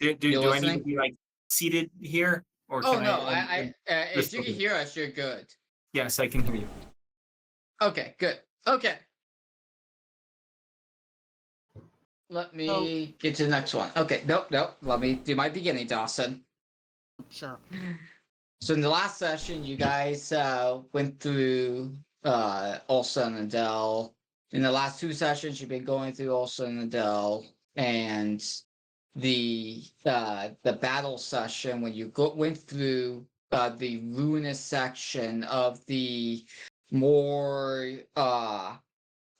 You Do I need to listening? be like seated here, or Oh can no, you're if you still can good? hear us, you're good. Yes, I can hear you. Okay, good. Okay, let So, me get to the next one. Okay, nope, nope. Let me do my beginning, Dawson. sure. So in the last session, you guys went through Olsen and Dell. In the last two sessions, you've been going through Olsen and Dell, and the battle session when you went through the ruinous section of the more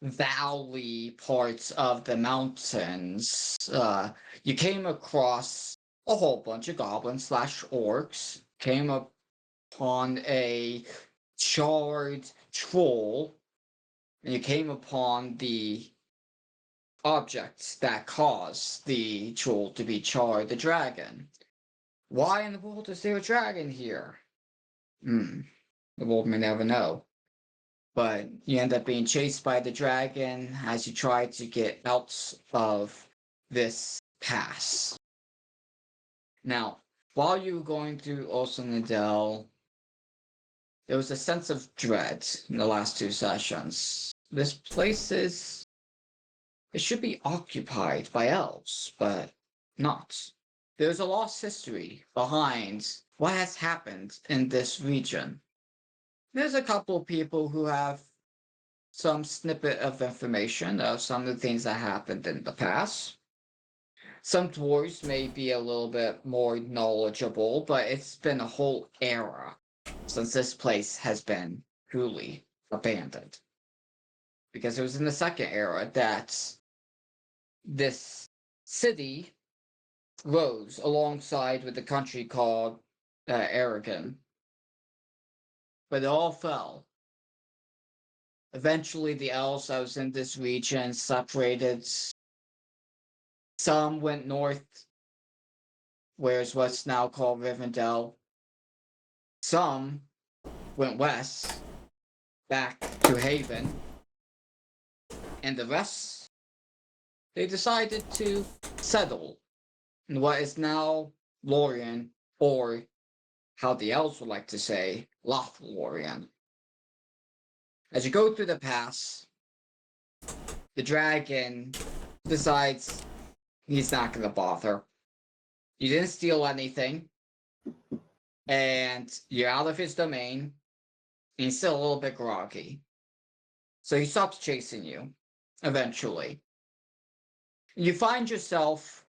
valley parts of the mountains. You came across a whole bunch of goblins slash orcs. Came upon a charred troll, and you came upon the objects that caused the troll to be charred, the dragon. Why in the world is there a dragon here? The world may never know. But you end up being chased by the dragon as you try to get out of this pass. Now, while you were going through Olsen, there was a sense of dread in the last two sessions. This place is. It should be occupied by elves, but not. There's a lost history behind what has happened in this region. There's a couple of people who have some snippet of information of some of the things that happened in the past. Some dwarves may be a little bit more knowledgeable, but it's been a whole era since this place has been truly abandoned. Because it was in the second era that this city rose alongside with the country called Aragon. But it all fell. Eventually, the elves that was in this region separated. Some went north, where's what's now called Rivendell. Some went west, back to Haven. And the rest, they decided to settle in what is now Lorien, or how the elves would like to say, Lorien. As you go through the pass, the dragon decides he's not going to bother. You didn't steal anything, and you're out of his domain, and he's still a little bit groggy. So he stops chasing you, eventually. You find yourself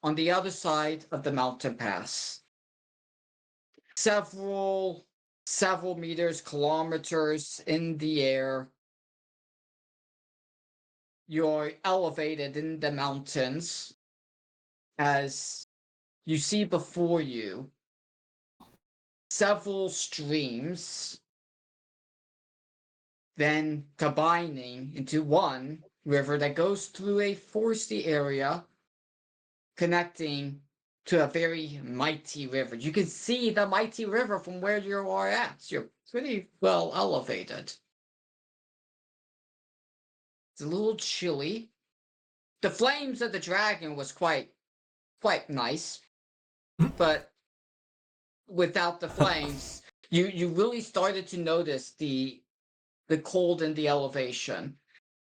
on the other side of the mountain pass. Several meters, kilometers in the air. You're elevated in the mountains as you see before you several streams, then combining into one river that goes through a foresty area, connecting to a very mighty river. You can see the mighty river from where you are at. You're pretty well elevated. It's a little chilly. The flames of the dragon was quite nice, but without the flames, you really started to notice the cold in the elevation.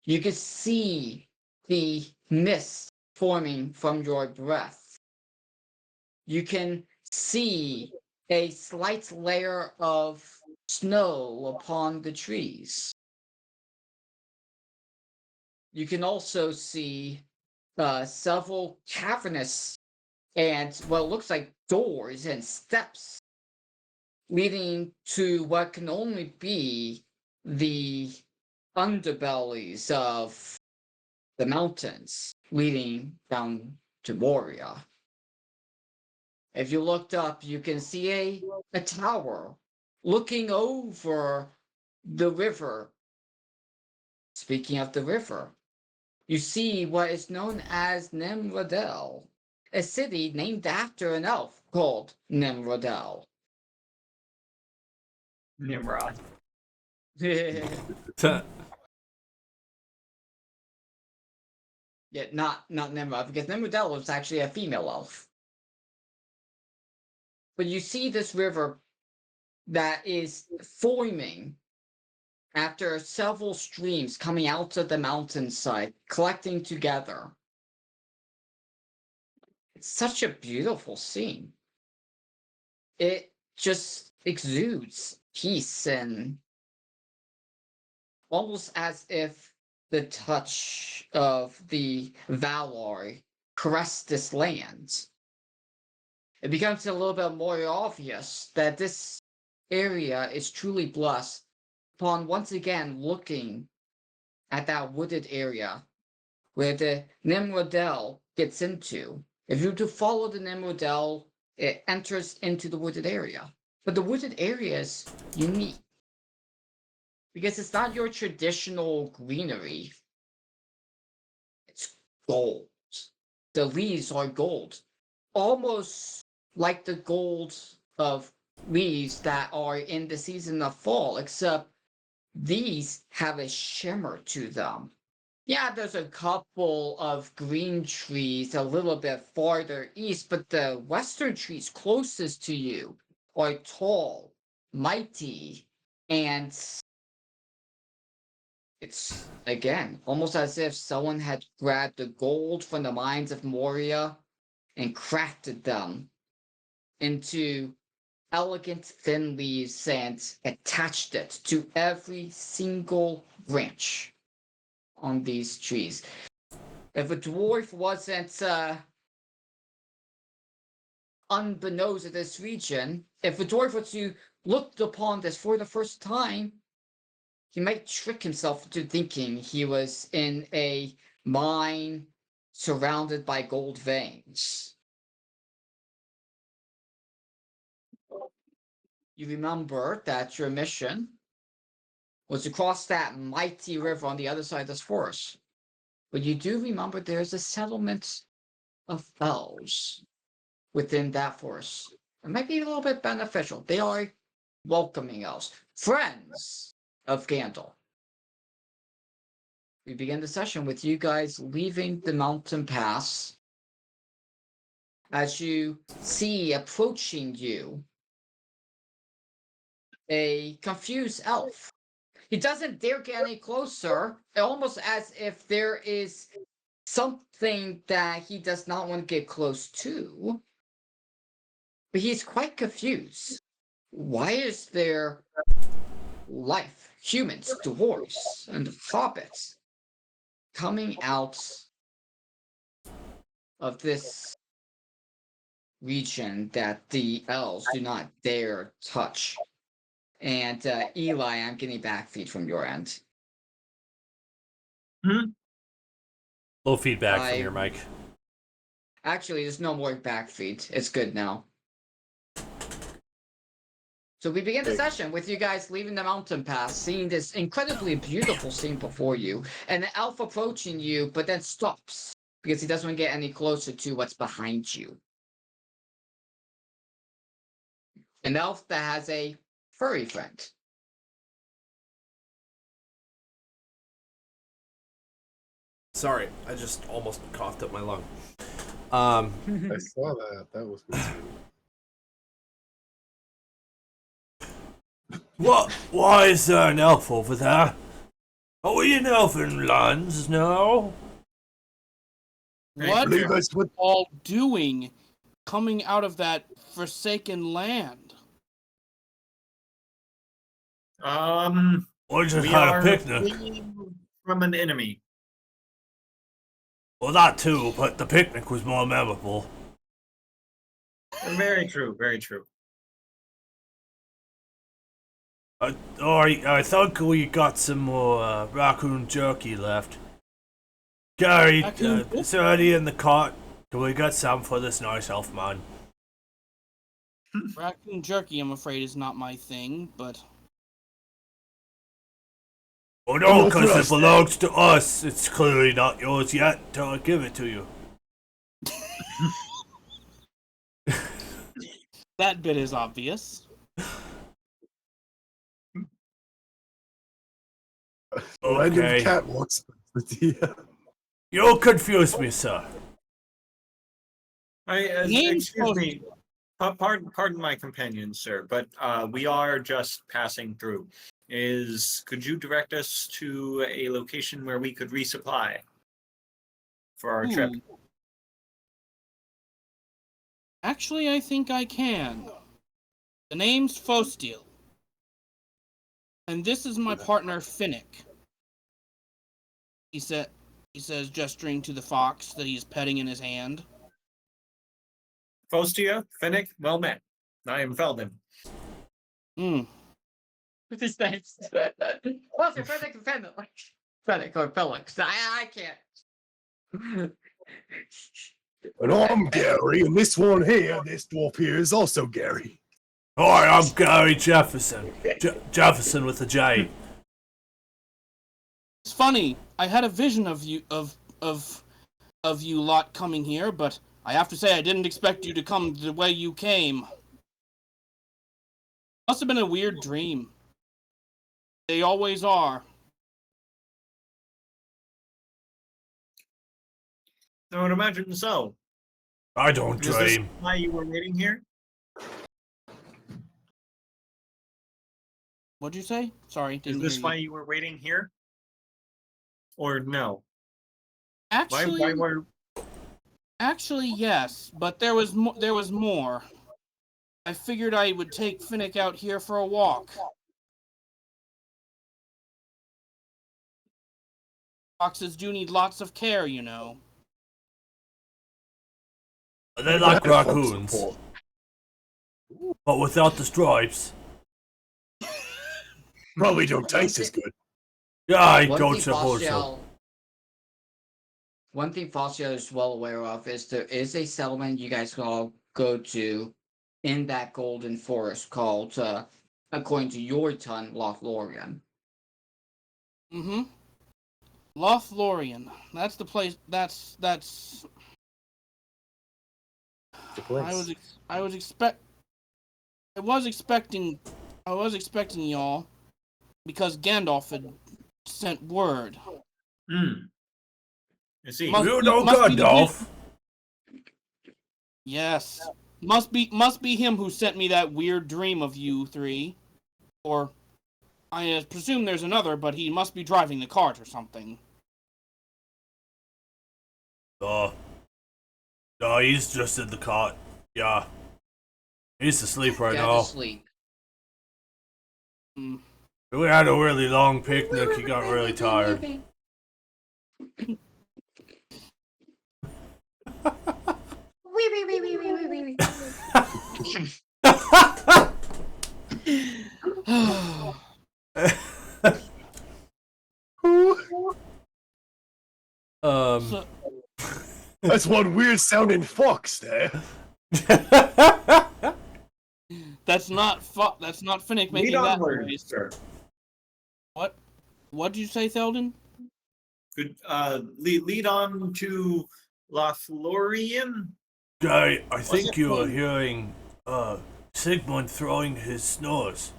You could see the mist forming from your breath. You can see a slight layer of snow upon the trees. You can also see several cavernous and what looks like doors and steps leading to what can only be the underbellies of the mountains leading down to Moria. If you looked up, you can see a tower looking over the river. Speaking of the river, you see what is known as Nimrodel, a city named after an elf called Nimrodel. Nimrod. Yeah. Yeah, not Nimrod, because Nimrodel was actually a female elf. But you see this river that is forming after several streams coming out of the mountainside, collecting together. It's such a beautiful scene. It just exudes peace and almost as if the touch of the Valar caressed this land. It becomes a little bit more obvious that this area is truly blessed upon once again looking at that wooded area where the Nimrodel gets into. If you were to follow the Nimrodel, it enters into the wooded area. But the wooded area is unique because it's not your traditional greenery. It's gold. The leaves are gold, almost like the gold of leaves that are in the season of fall, except these have a shimmer to them. Yeah, there's a couple of green trees a little bit farther east, but the western trees closest to you are tall, mighty, and it's, again, almost as if someone had grabbed the gold from the mines of Moria and crafted them into elegant thin leaves and attached it to every single branch on these trees. If a dwarf wasn't unbeknownst to this region, if a dwarf were to look upon this for the first time, he might trick himself into thinking he was in a mine surrounded by gold veins. You remember that your mission was to cross that mighty river on the other side of this forest. But you do remember there's a settlement of elves within that forest. It might be a little bit beneficial. They are welcoming elves, friends of Gandalf. We begin the session with you guys leaving the mountain pass as you see approaching you a confused elf. He doesn't dare get any closer, almost as if there is something that he does not want to get close to. But he's quite confused. Why is there life, humans, dwarves, and hobbits coming out of this region that the elves do not dare touch? And Eli, I'm getting back feed from your end. Low feedback from I your mic. Actually, there's no more back feed. It's good now. So we begin the session with you guys leaving the mountain pass, seeing this incredibly beautiful scene before you, and the elf approaching you, but then stops because he doesn't want to get any closer to what's behind you. An elf that has a furry friend. Sorry, I just almost coughed up my lung. I saw that. That was good. What? Why is there an elf over there? Are we in elfin lands now? What Leave us with all doing coming out of that forsaken land? We just We had a are picnic. fleeing from an enemy. Well, that too, but the picnic was more memorable. Very true, very true. I think we got some more raccoon jerky left. Gary, is there any in the cart? Can we get some for this nice elf man? Raccoon jerky, I'm afraid, is not my thing, but Oh no, because it belongs to us. It's clearly not yours yet till I give it to you. that bit is obvious. random Okay. cat walks with you. You confuse me, sir. Name's Excuse me. Pardon my companion, sir, but we are just passing through. Could you direct us to a location where we could resupply for our trip? Actually, I think I can. The name's Fostil. And this is my partner, Finnick. He says, gesturing to the fox that he's petting in his hand. Fostia, Finnick, well met. I am Feldon. With his names. What's it? Fennec or Felix. I can't. And I'm Gary, and this one here, this dwarf here, is also Gary. Hi, I'm Gary Jefferson. Jefferson with a J. It's funny. I had a vision of you of you lot coming here, but I have to say I didn't expect you to come the way you came. Must have been a weird dream. They always are. I would imagine so. I don't Is this dream. why you were waiting here? What'd you say? Sorry, Is didn't this hear why you. you were waiting here? Or no? Actually, Why were actually, yes, but there was more. I figured I would take Finnick out here for a walk. Foxes do need lots of care, you know. They like raccoons, but without the stripes. Probably don't taste as good. Yeah, I One don't thing suppose so. Fossil- One thing Fossil is well aware of is there is a settlement you guys can all go to in that golden forest called, according to your ton, Lorien. Mm-hmm. Lorien. That's the place. That's. The place. I was expecting y'all because Gandalf had sent word. I see. Must- You know must be the Gandalf. Yes. Must be him who sent me that weird dream of you three. Or I presume there's another, but he must be driving the cart or something. No, he's just in the cot. Yeah. He's asleep right Get now. to sleep. We had a really long picnic. He got really tired. So, That's one weird sounding fox there. that's not Finnick making Lead that onward, noise. sir. What'd you say, Theldon? Could lead on to Lorien? Guy, I think it you were called? hearing Sigmund throwing his snores.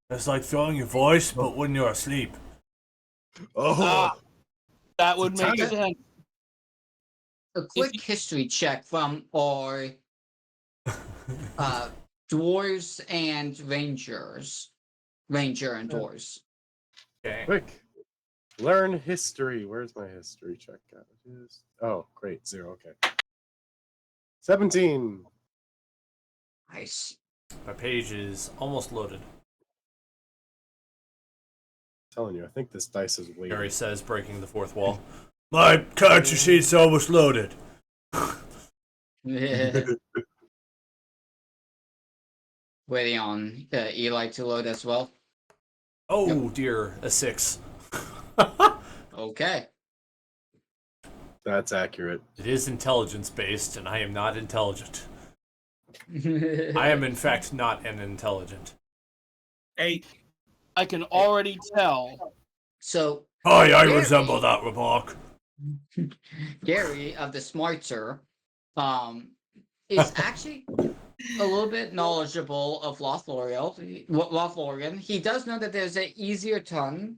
It's like throwing your voice, but when you're asleep. Oh, That would It's make Italian. sense. A quick history check from our dwarves and rangers. Ranger and dwarves. Okay. quick. Learn history. Where's my history check? Oh, great. 0. Okay. 17. Nice. My page is almost loaded. Telling you, I think this dice is way. Gary says, breaking the fourth wall. My character sheet's almost loaded. Waiting on Eli to load as well. Oh dear, a 6. Okay. That's accurate. It is intelligence based, and I am not intelligent. I am, in fact, not an intelligent. 8. I can already tell. So Hi, I Gary- resemble that remark. Gary of the Smarter is actually a little bit knowledgeable of Lothlorien. He does know that there's an easier ton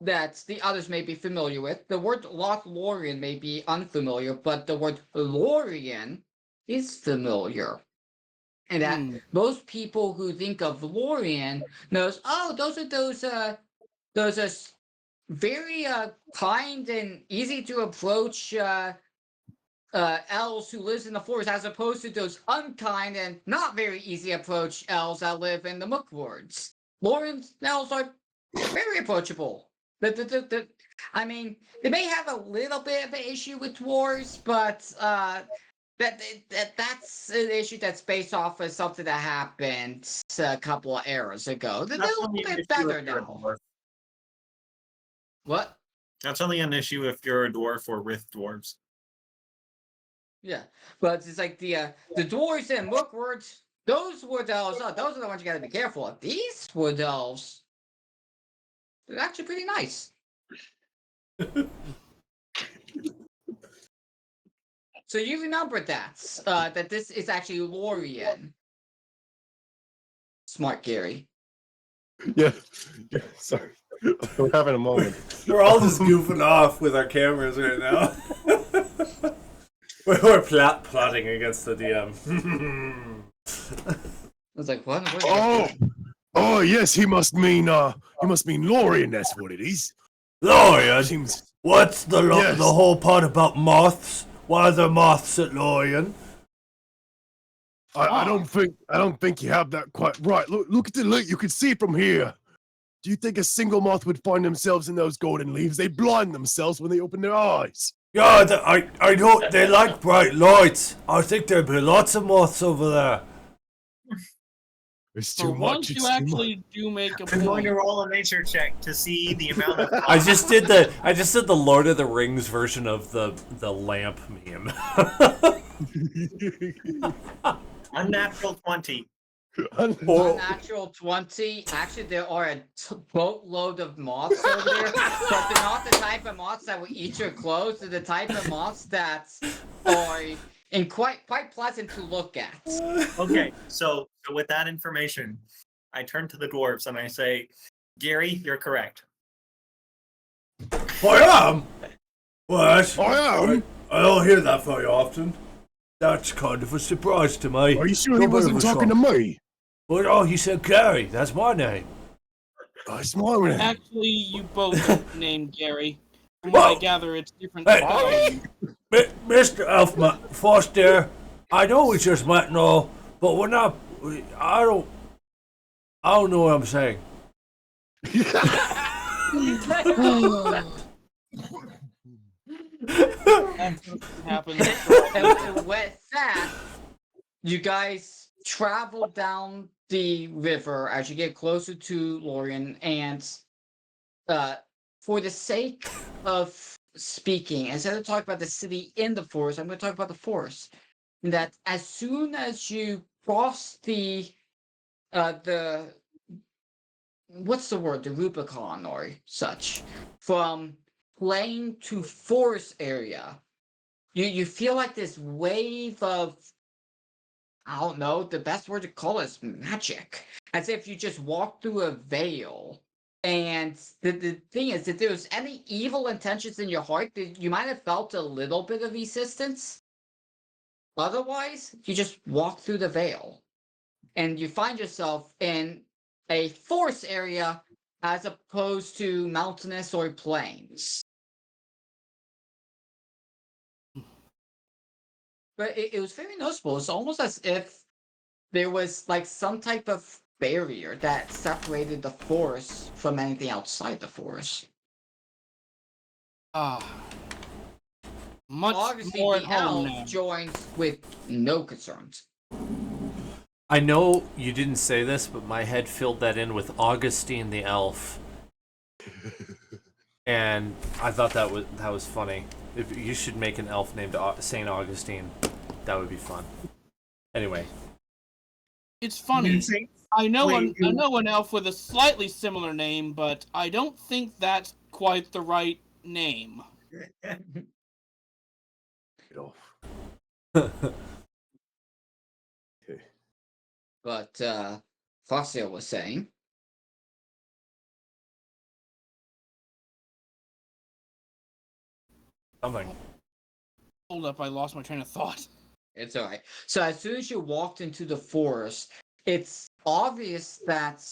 that the others may be familiar with. The word Lorien may be unfamiliar, but the word Lorien is familiar. And that most people who think of Lorien knows, oh, those are those very kind and easy to approach elves who lives in the forest, as opposed to those unkind and not very easy approach elves that live in the Mookwards. Lorien's elves are very approachable. I mean, they may have a little bit of an issue with dwarves, but that's an issue that's based off of something that happened a couple of eras ago. They're a That's little only an bit issue better if you're a now. dwarf. What? That's only an issue if you're a dwarf or with dwarves. Yeah, but it's like the dwarves and Mookwards. Those wood elves, those are the ones you got to be careful of. These wood elves, they're actually pretty nice. So you remember that that this is actually Lorien. Smart Gary. Yeah. Sorry. We're having a moment. We're all just goofing off with our cameras right now. We're plotting against the DM. I was like, what? Oh, yes, he must mean Lorien, that's what it is. Lorien? Seems, What's the Yes. the whole part about moths? Why are there moths at Lorien? I don't think you have that quite right. Look at the look, you can see it from here. Do you think a single moth would find themselves in those golden leaves? They blind themselves when they open their eyes. Yeah, I know they like bright lights. I think there'd be lots of moths over there. It's For too once, much. It's you too actually do make a I'm going point. to roll a nature check to see the amount of. I just did the Lord of the Rings version of the lamp meme. much. Unnatural 20. Unnatural 20. Actually, there are a boatload of moths over there, but they're not the type of moths that will eat your clothes. They're the type of moths that are quite pleasant to look at. Okay, so with that information, I turn to the dwarves and I say, Gary, you're correct. I am. What? I am. I don't hear that very often. That's kind of a surprise to me. Are you sure No he bit wasn't of a talking to shock. me? But oh, he said Gary. That's my name. That's my name. Actually, you both named Gary. From what I Whoa. gather, it's different. Hey. spelling. Mr. Elfman Foster, I know we just met and all, but we're not. I don't know what I'm saying. That's what happened. And with that, you guys travel down the river as you get closer to Lorien, and for the sake of speaking, instead of talking about the city in the forest, I'm going to talk about the forest. And that as soon as you cross the what's the word, the Rubicon or such, from plain to forest area, you feel like this wave of, I don't know, the best word to call it is magic. As if you just walk through a veil. And the thing is, if there was any evil intentions in your heart, that you might have felt a little bit of resistance. Otherwise, you just walk through the veil. And you find yourself in a forest area as opposed to mountainous or plains. But it was very noticeable. It's almost as if there was like some type of barrier that separated the forest from anything outside the forest. Much Obviously, more at the home elf now. joins with no concerns. I know you didn't say this, but my head filled that in with Augustine the elf, and I thought that was funny. If you should make an elf named Saint Augustine, that would be fun. Anyway, It's funny. Think- I know Wait, I know an elf with a slightly similar name, but I don't think that's quite the right name. Get off. But Foxtail was saying, Something. Hold up, I lost my train of thought. It's alright. So as soon as you walked into the forest, it's obvious that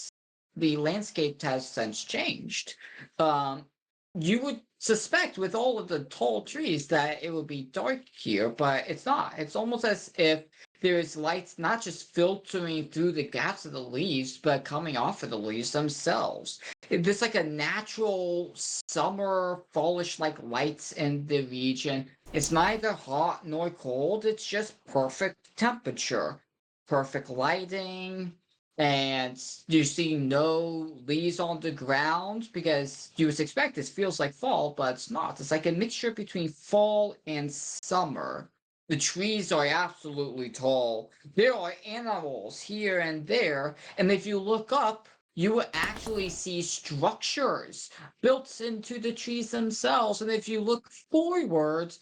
the landscape has since changed. You would suspect with all of the tall trees that it would be dark here, but it's not. It's almost as if there's lights not just filtering through the gaps of the leaves, but coming off of the leaves themselves. There's like a natural summer fallish like lights in the region. It's neither hot nor cold, it's just perfect temperature, perfect lighting, and you see no leaves on the ground because you would expect this feels like fall, but it's not. It's like a mixture between fall and summer. The trees are absolutely tall. There are animals here and there, and if you look up, you will actually see structures built into the trees themselves. And if you look forward,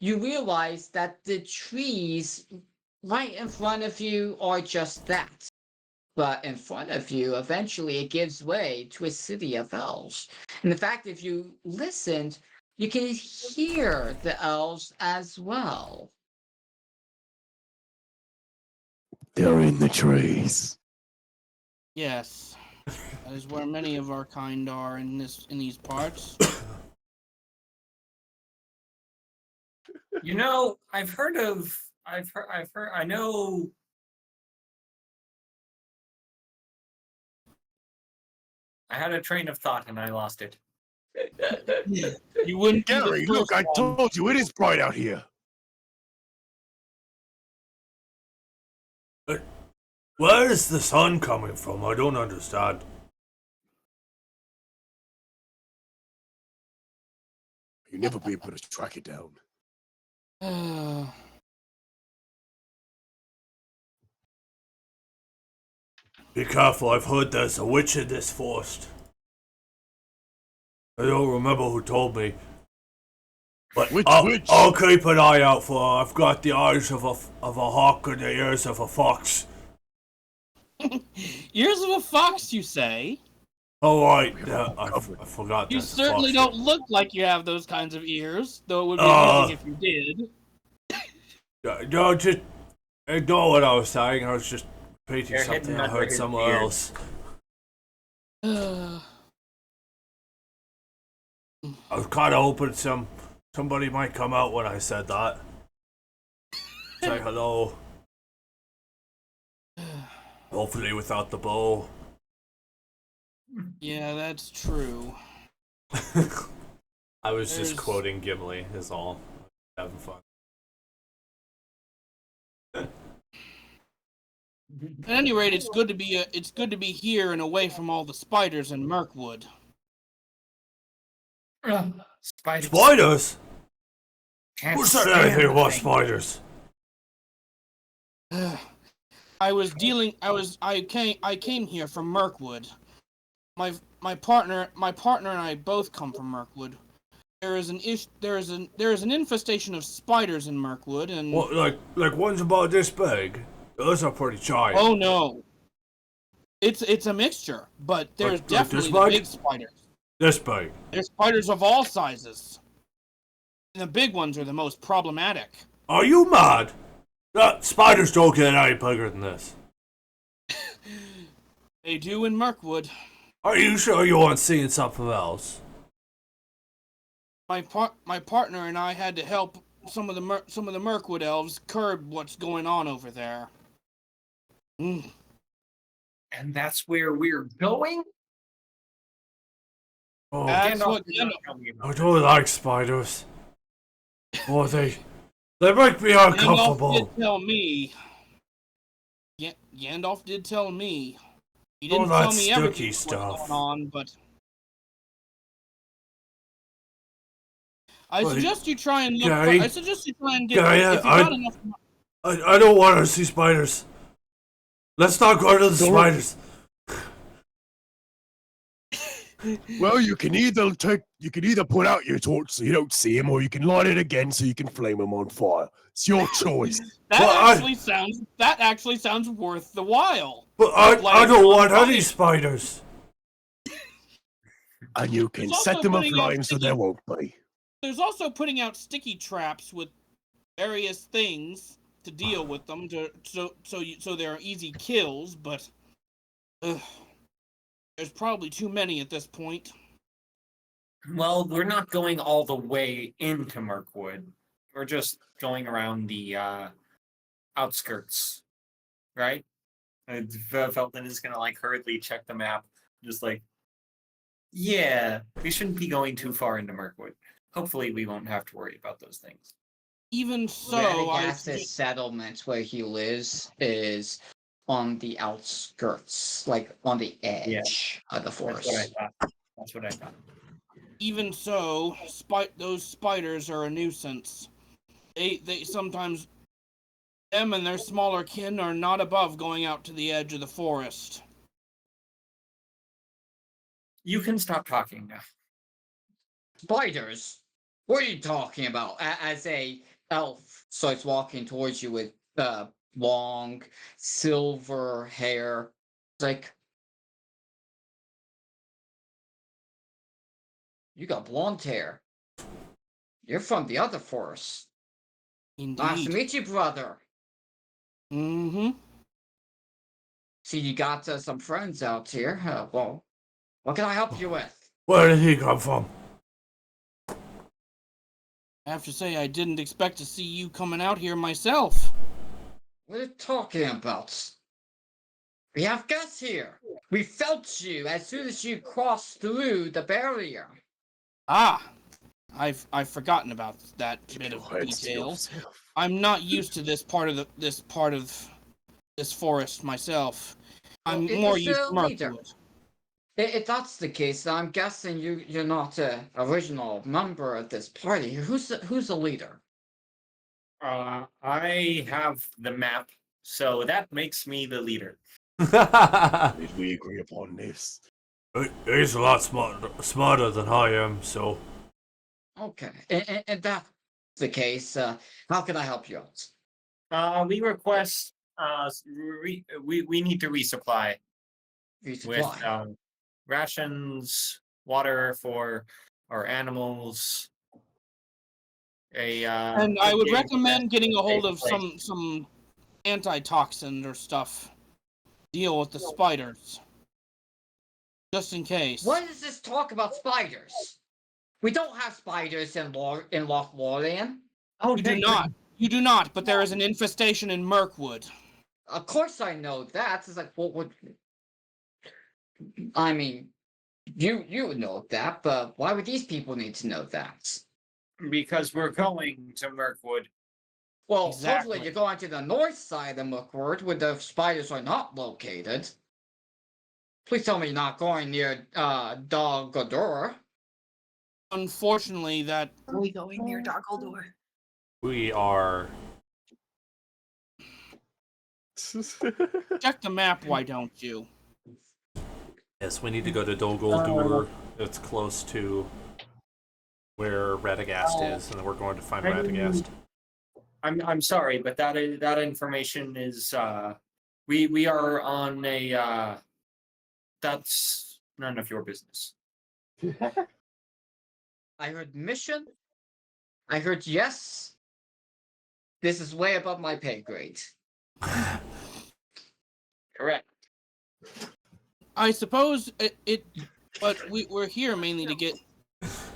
you realize that the trees right in front of you are just that. But in front of you, eventually it gives way to a city of elves. And in fact, if you listened, you can hear the elves as well. They're in the trees. Yes, that is where many of our kind are in these parts. You know, I've heard. I know. I had a train of thought and I lost it. You wouldn't be the Gary, look, first I one. told you it is bright out here. Where is the sun coming from? I don't understand. You'll never be able to track it down. Be careful, I've heard there's a witch in this forest. I don't remember who told me. But Which witch? I'll keep an eye out for her. I've got the eyes of a hawk and the ears of a fox. Ears of a fox, you say? Oh, right. Yeah, I forgot You that's a certainly fox. don't look like you have those kinds of ears, though it would be amazing if you did. No, just ignore what I was saying. I was just repeating They're something hidden I under heard his somewhere beard. else. I was kind of hoping somebody might come out when I said that. Say hello. Hopefully without the bow. Yeah, that's true. I was There's- just quoting Gimli, is all. Having fun. At any rate, it's good to be here and away from all the spiders in Mirkwood. Spiders. Spiders? Can't Who said stand anything the about thing. spiders? I came here from Mirkwood. My partner and I both come from Mirkwood. There is an infestation of spiders in Mirkwood, and What, like ones about this big? Those are pretty giant. oh no, it's a mixture. But there's Like definitely this the big? big spiders. This big. There's spiders of all sizes. And the big ones are the most problematic. Are you mad? Spiders don't get any bigger than this. They do in Mirkwood. Are you sure you aren't seeing something else? My partner and I had to help some of the Mirkwood elves curb what's going on over there. And that's where we're going? Oh, That's Gandalf what did not Gandalf- tell me about I this. don't like spiders. Oh, they make me uncomfortable. Gandalf did tell me. Gandalf did tell me. He All didn't that tell me everything sticky what's stuff. going on, but I Well, suggest you try and look. Gary- I suggest you try and get. Gary, if you got enough. I don't want to see spiders. Let's not go to the spiders. Well, you can either put out your torch so you don't see him, or you can light it again so you can flame him on fire. It's your choice. That actually sounds worth the while. But I Like, don't want fire. any spiders. And you can It's set also them putting out aflame so there won't be. There's also putting out sticky traps with various things to deal with them, so there are easy kills. But there's probably too many at this point. Well, we're not going all the way into Mirkwood. We're just going around the outskirts, right? And Felton is gonna like hurriedly check the map, just like, yeah, we shouldn't be going too far into Mirkwood. Hopefully, we won't have to worry about those things. Even so, Radagast's settlement where he lives is on the outskirts, like on the edge of the forest. That's what I thought. Even so, those spiders are a nuisance. They sometimes, them and their smaller kin are not above going out to the edge of the forest. You can stop talking now. Spiders? What are you talking about? As a elf starts walking towards you with long silver hair, it's like, you got blonde hair. You're from the other forest. Nice to Indeed. meet you, brother. Mm-hmm. See, you got some friends out here. Well, what can I help you with? Where did he come from? I have to say, I didn't expect to see you coming out here myself. What are you talking about? We have guests here. We felt you as soon as you crossed through the barrier. Ah, I've forgotten about that bit of Go ahead, detail. Steve. I'm not used to this part of this forest myself. I'm Well, more it's used a to leader. Mirkwood. If that's the case, I'm guessing you're not an original member of this party. Who's the leader? I have the map, so that makes me the leader. Did we agree upon this? He's a lot smarter than I am, so. Okay, and that's the case. How can I help you out? We request we need to resupply with Resupply. rations, water for our animals. And I would recommend getting a hold of place. some antitoxin or stuff. Deal with the spiders. Just in case. What is this talk about spiders? We don't have spiders in Loch Lorien. Oh, You do not. You do not, but there is an infestation in Mirkwood. Of course I know that. It's like, what would... I mean, you would know that, but why would these people need to know that? Because we're going to Mirkwood. Well, Exactly. hopefully you're going to the north side of Mirkwood where the spiders are not located. Please tell me you're not going near Dol Guldur. Unfortunately, that Are we going near Doggledore? We are. check the map. Why don't you? Yes, we need to go to Dol Guldur. It's close to where Radagast is, and we're going to find Radagast. I'm sorry, but that information is we are on a that's none of your business. I heard mission. I heard yes. This is way above my pay grade. Correct. I suppose it but we're here mainly to get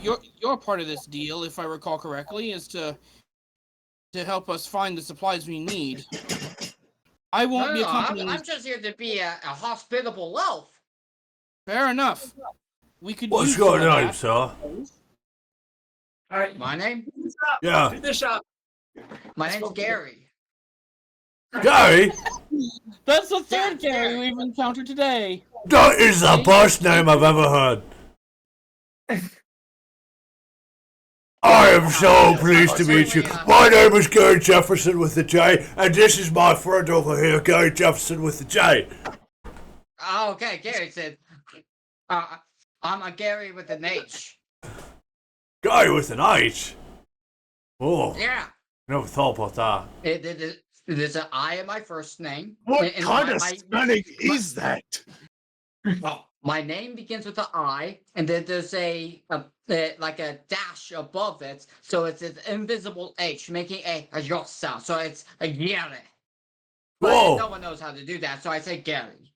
your part of this deal, if I recall correctly, is to help us find the supplies we need. I won't be accompanying. I'm just here to be a hospitable elf. Fair enough. We could. What's use your some of name, that. sir? All right, My name? Yeah. to the shop. My name's Gary. Gary? That's the third Yeah, Gary Gary. we've encountered today. That is the best name I've ever heard. I am so pleased to meet you. My name is Gary Jefferson with the J, and this is my friend over here, Gary Jefferson with the J. Oh, okay, Gary said. I'm a Gary with an H. Gary with an H. Oh, Yeah. never thought about that. There's an I in my first name. What and kind my- of my- spelling is that? Oh, My name begins with an I, and then there's like a dash above it, so it's an invisible H, making a yacht sound. So it's a Gary. But Whoa! no one knows how to do that, so I say Gary.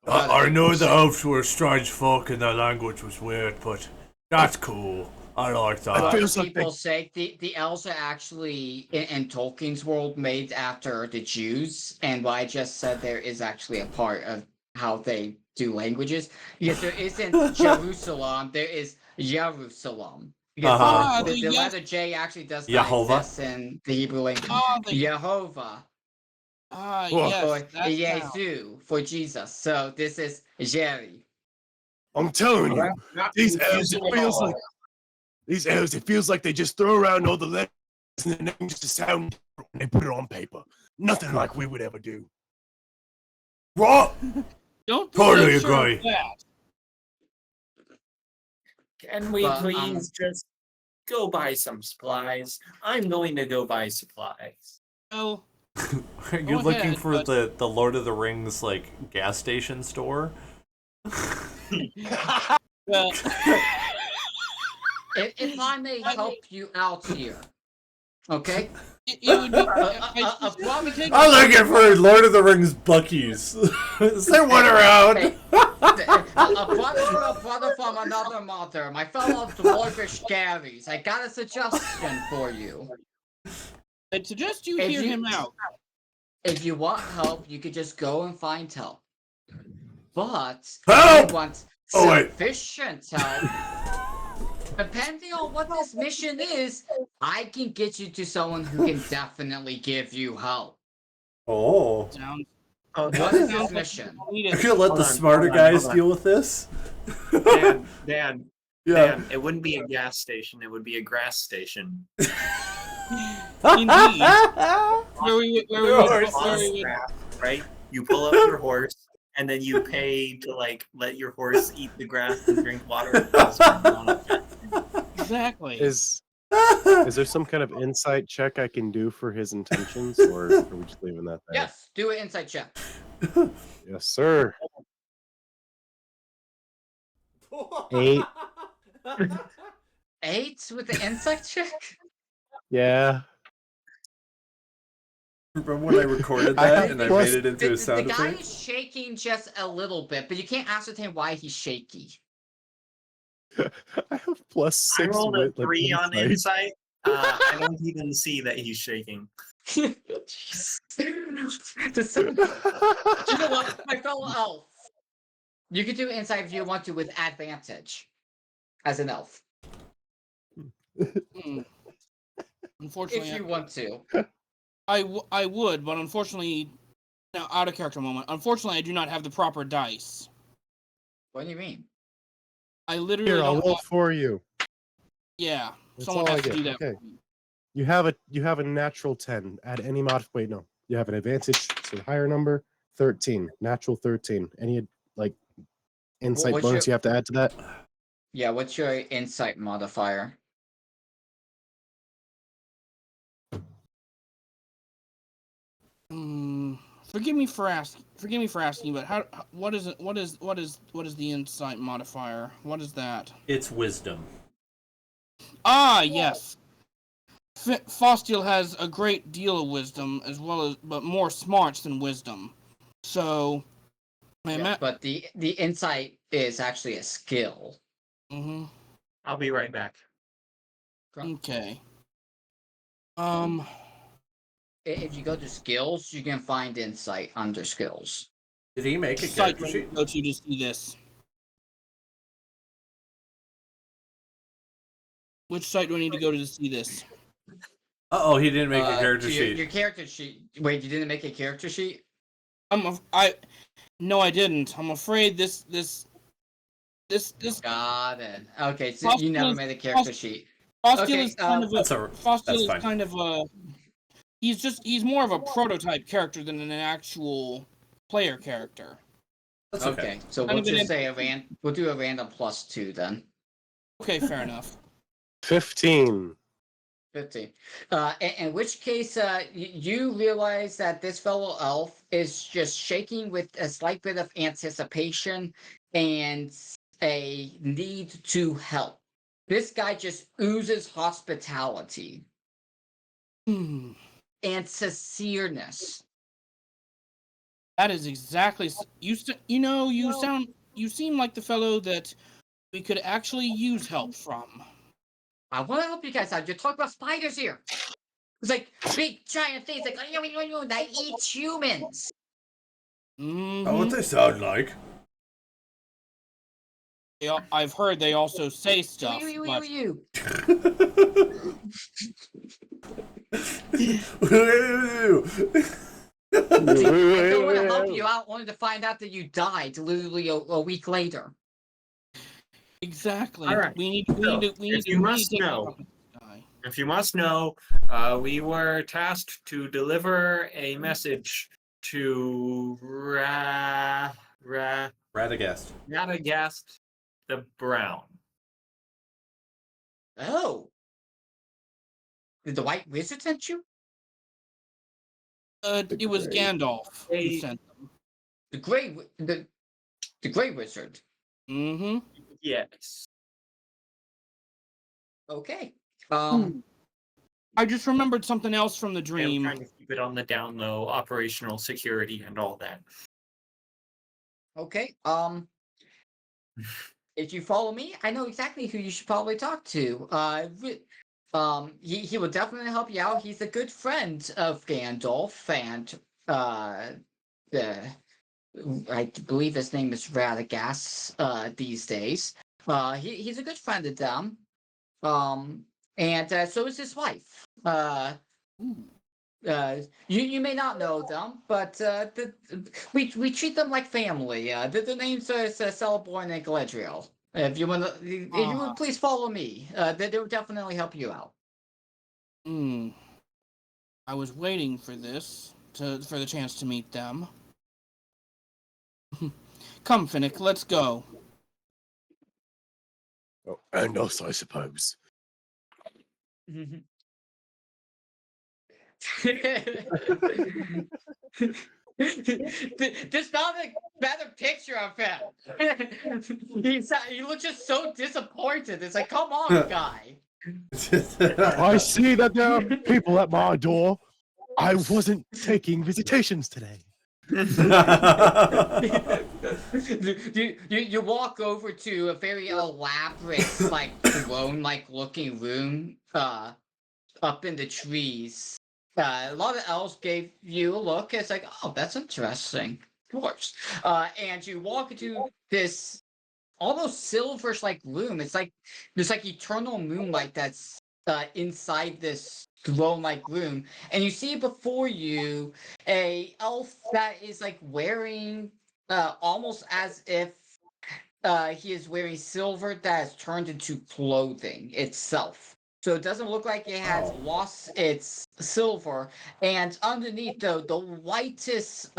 I know the elves were strange folk and their language was weird, but that's cool. I like It that. feels like People say the elves are actually in Tolkien's world made after the Jews, and what I just said there is actually a part of how they do languages. Because there isn't Jerusalem, there is Jerusalem. Because Uh-huh. the letter J actually does not Yehovah? exist in the Hebrew language. The Jehovah yes, or that sound. Jesu for Jesus. So this is Jerry. I'm telling you, Not these elves, confusing it at feels all. like these elves. It feels like they just throw around all the letters and the names to sound different when they put it on paper. Nothing like we would ever do. What? Don't be Totally so sure agree. of that. Can we But, please just go buy some supplies? I'm going to go buy supplies. Well, Are you Go looking ahead, for but- the Lord of the Rings like gas station store? well, If I may help you out here, okay? it would be. A brother- I'm looking for Lord of the Rings Buckies. Is there one around? Hey, a brother from another mother, my fellow dwarfish Garys. I got a suggestion for you. I'd suggest you If hear you- him out. If you want help, you could just go and find help. But Help! if you want Oh, wait. sufficient help, depending on what this mission is, I can get you to someone who can definitely give you help. Oh. Sounds. What is this sounds like mission? you need I it. could let Hold the on, smarter hold on, guys hold on. deal with this. Dan, Yeah. Dan, it wouldn't be a gas station. It would be a grass station. Indeed. Where we would Grass, right? You pull up your horse, and then you pay to like let your horse eat the grass and drink water. exactly. Is there some kind of insight check I can do for his intentions, or are we just leaving that there? Yes, do an insight check. Yes, sir. 8. 8 with the insight check? Yeah. Remember when I recorded I that have and I plus- made it into a The sound guy effect? is shaking just a little bit, but you can't ascertain why he's shaky. I have plus I 6 rolled a with like 3 on insight. insight. I don't even see that he's shaking. Jeez. You know what, my fellow elf? You can do insight if you want to with advantage as an elf, Hmm. Unfortunately, if you want to. I would, but unfortunately, now out of character moment. Unfortunately, I do not have the proper dice. What do you mean? I literally Here, I'll don't. roll for you. Yeah, That's someone all I has to get. do that. Okay. for me. You have a natural 10. Add any mod. Wait, no. You have an advantage, so higher number 13. Natural 13. Any like insight what's bonus your- you have to add to that? Yeah, what's your insight modifier? Forgive me for asking, but what is it? What is the insight modifier? What is that? It's wisdom. Ah, yes. Fostiel has a great deal of wisdom, as well as, but more smarts than wisdom. So, Yeah, but the insight is actually a skill. Mm-hmm. I'll be right back. Okay. If you go to skills, you can find insight under skills. Did he make a Site character do I sheet? go to see this? Which site do I need to go to see this? Uh-oh, he didn't make a character to sheet. Your character sheet. Wait, you didn't make a character sheet? No, I didn't. I'm afraid this. Got it. Okay, so you never made a character sheet. Fostiel Okay, is kind of a. That's Fostiel is fine. kind of a. He's more of a prototype character than an actual player character. That's Okay, so Kind we'll of an just say we'll do a random +2 then. Okay, fair enough. 15. 15. In which case, you realize that this fellow elf is just shaking with a slight bit of anticipation and a need to help. This guy just oozes hospitality Hmm. and sincereness. That is exactly you. You seem like the fellow that we could actually use help from. I want to help you guys out. You're talking about spiders here. It's like big giant things like that eat humans. Oh, what Hmm. they sound like? I've heard they also say stuff, but You. I don't want to help you out only to find out that you died literally a week later. exactly. All right. We need So, to if you must take know, care of this guy. If you must know, we were tasked to deliver a message to Radagast. Radagast the Brown. Oh. Did the White Wizard send you? It was Great. Gandalf who Hey. sent them. The Grey Wizard. Mm-hmm. Yes. Okay. I just remembered something else from the I'm dream. trying to keep it on the down low, operational security and all that. Okay. If you follow me, I know exactly who you should probably talk to. He will definitely help you out. He's a good friend of Gandalf, and the I believe his name is Radagast. These days, he's a good friend of them. And so is his wife. Ooh. You may not know them, but we treat them like family. The names are Celeborn and Galadriel. If you would please follow me. They will definitely help you out. I was waiting for for the chance to meet them. Come, Finnick, let's go. Oh, and us, I suppose. There's not a better picture of him. He looks just so disappointed. It's like, come on, guy. I see that there are people at my door. I wasn't taking visitations today. You walk over to a very elaborate, like throne-like looking room, up in the trees. A lot of elves gave you a look. It's like, oh, that's interesting. Of course. And you walk into this almost silverish like room. It's like there's like eternal moonlight that's inside this throne like room, and you see before you a elf that is like wearing almost as if he is wearing silver that has turned into clothing itself. So it doesn't look like it has lost its silver. And underneath the whitest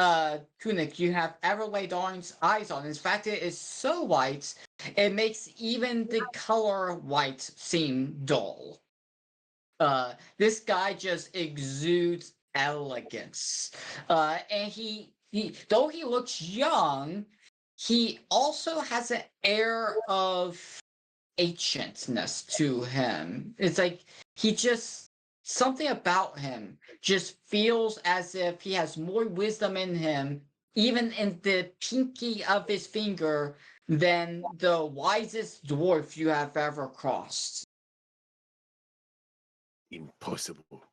tunic you have ever laid eyes on. In fact, it is so white, it makes even the color white seem dull. This guy just exudes elegance. And he though he looks young, he also has an air of ancientness to him. It's like he just something about him just feels as if he has more wisdom in him, even in the pinky of his finger, than the wisest dwarf you have ever crossed. Impossible.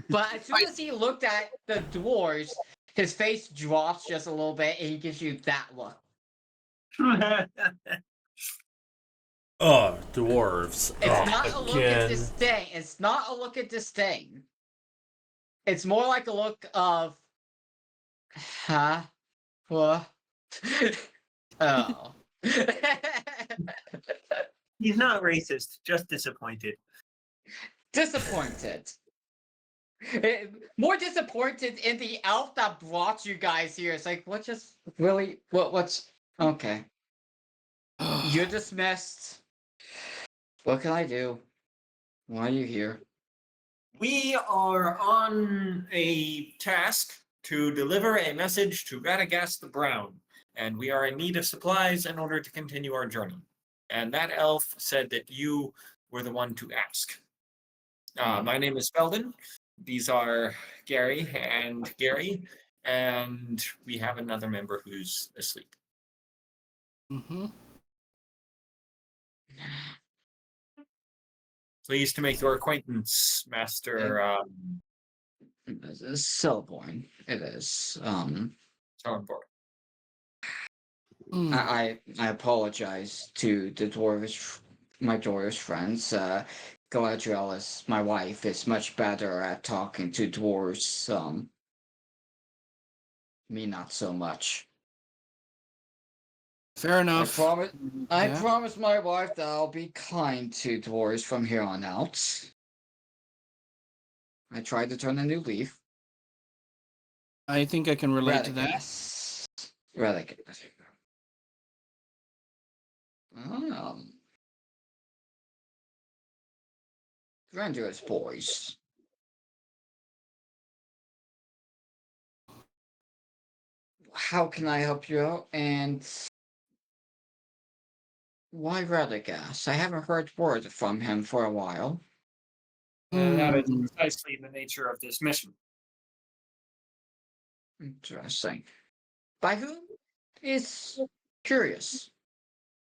But as soon as he looked at the dwarves, his face drops just a little bit and he gives you that look. Oh, dwarves. It's not a look at again. disdain. It's not a look at disdain. It's more like a look of, huh? What? Oh. He's not racist, just disappointed. Disappointed. More disappointed in the elf that brought you guys here. It's like, what just really? What's okay? You're dismissed. What can I do? Why are you here? We are on a task to deliver a message to Radagast the Brown. and we are in need of supplies in order to continue our journey. And that elf said that you were the one to ask. My name is Feldon. These are Gary and Gary, and we have another member who's asleep. Mm-hmm. Pleased to make your acquaintance, Master It's so boring. It is. Talonborg. Mm. I apologize to the my dwarvish friends. Galadriel is my wife is much better at talking to dwarves. Me not so much. Fair I enough. promise. I Yeah. promise my wife that I'll be kind to dwarves from here on out. I tried to turn a new leaf. I think I can relate to that. Radagast. Radagast. Grandiose boys. How can I help you out? And why Radagast? I haven't heard word from him for a while. That is Hmm. precisely the nature of this mission. Interesting. By whom? Is curious.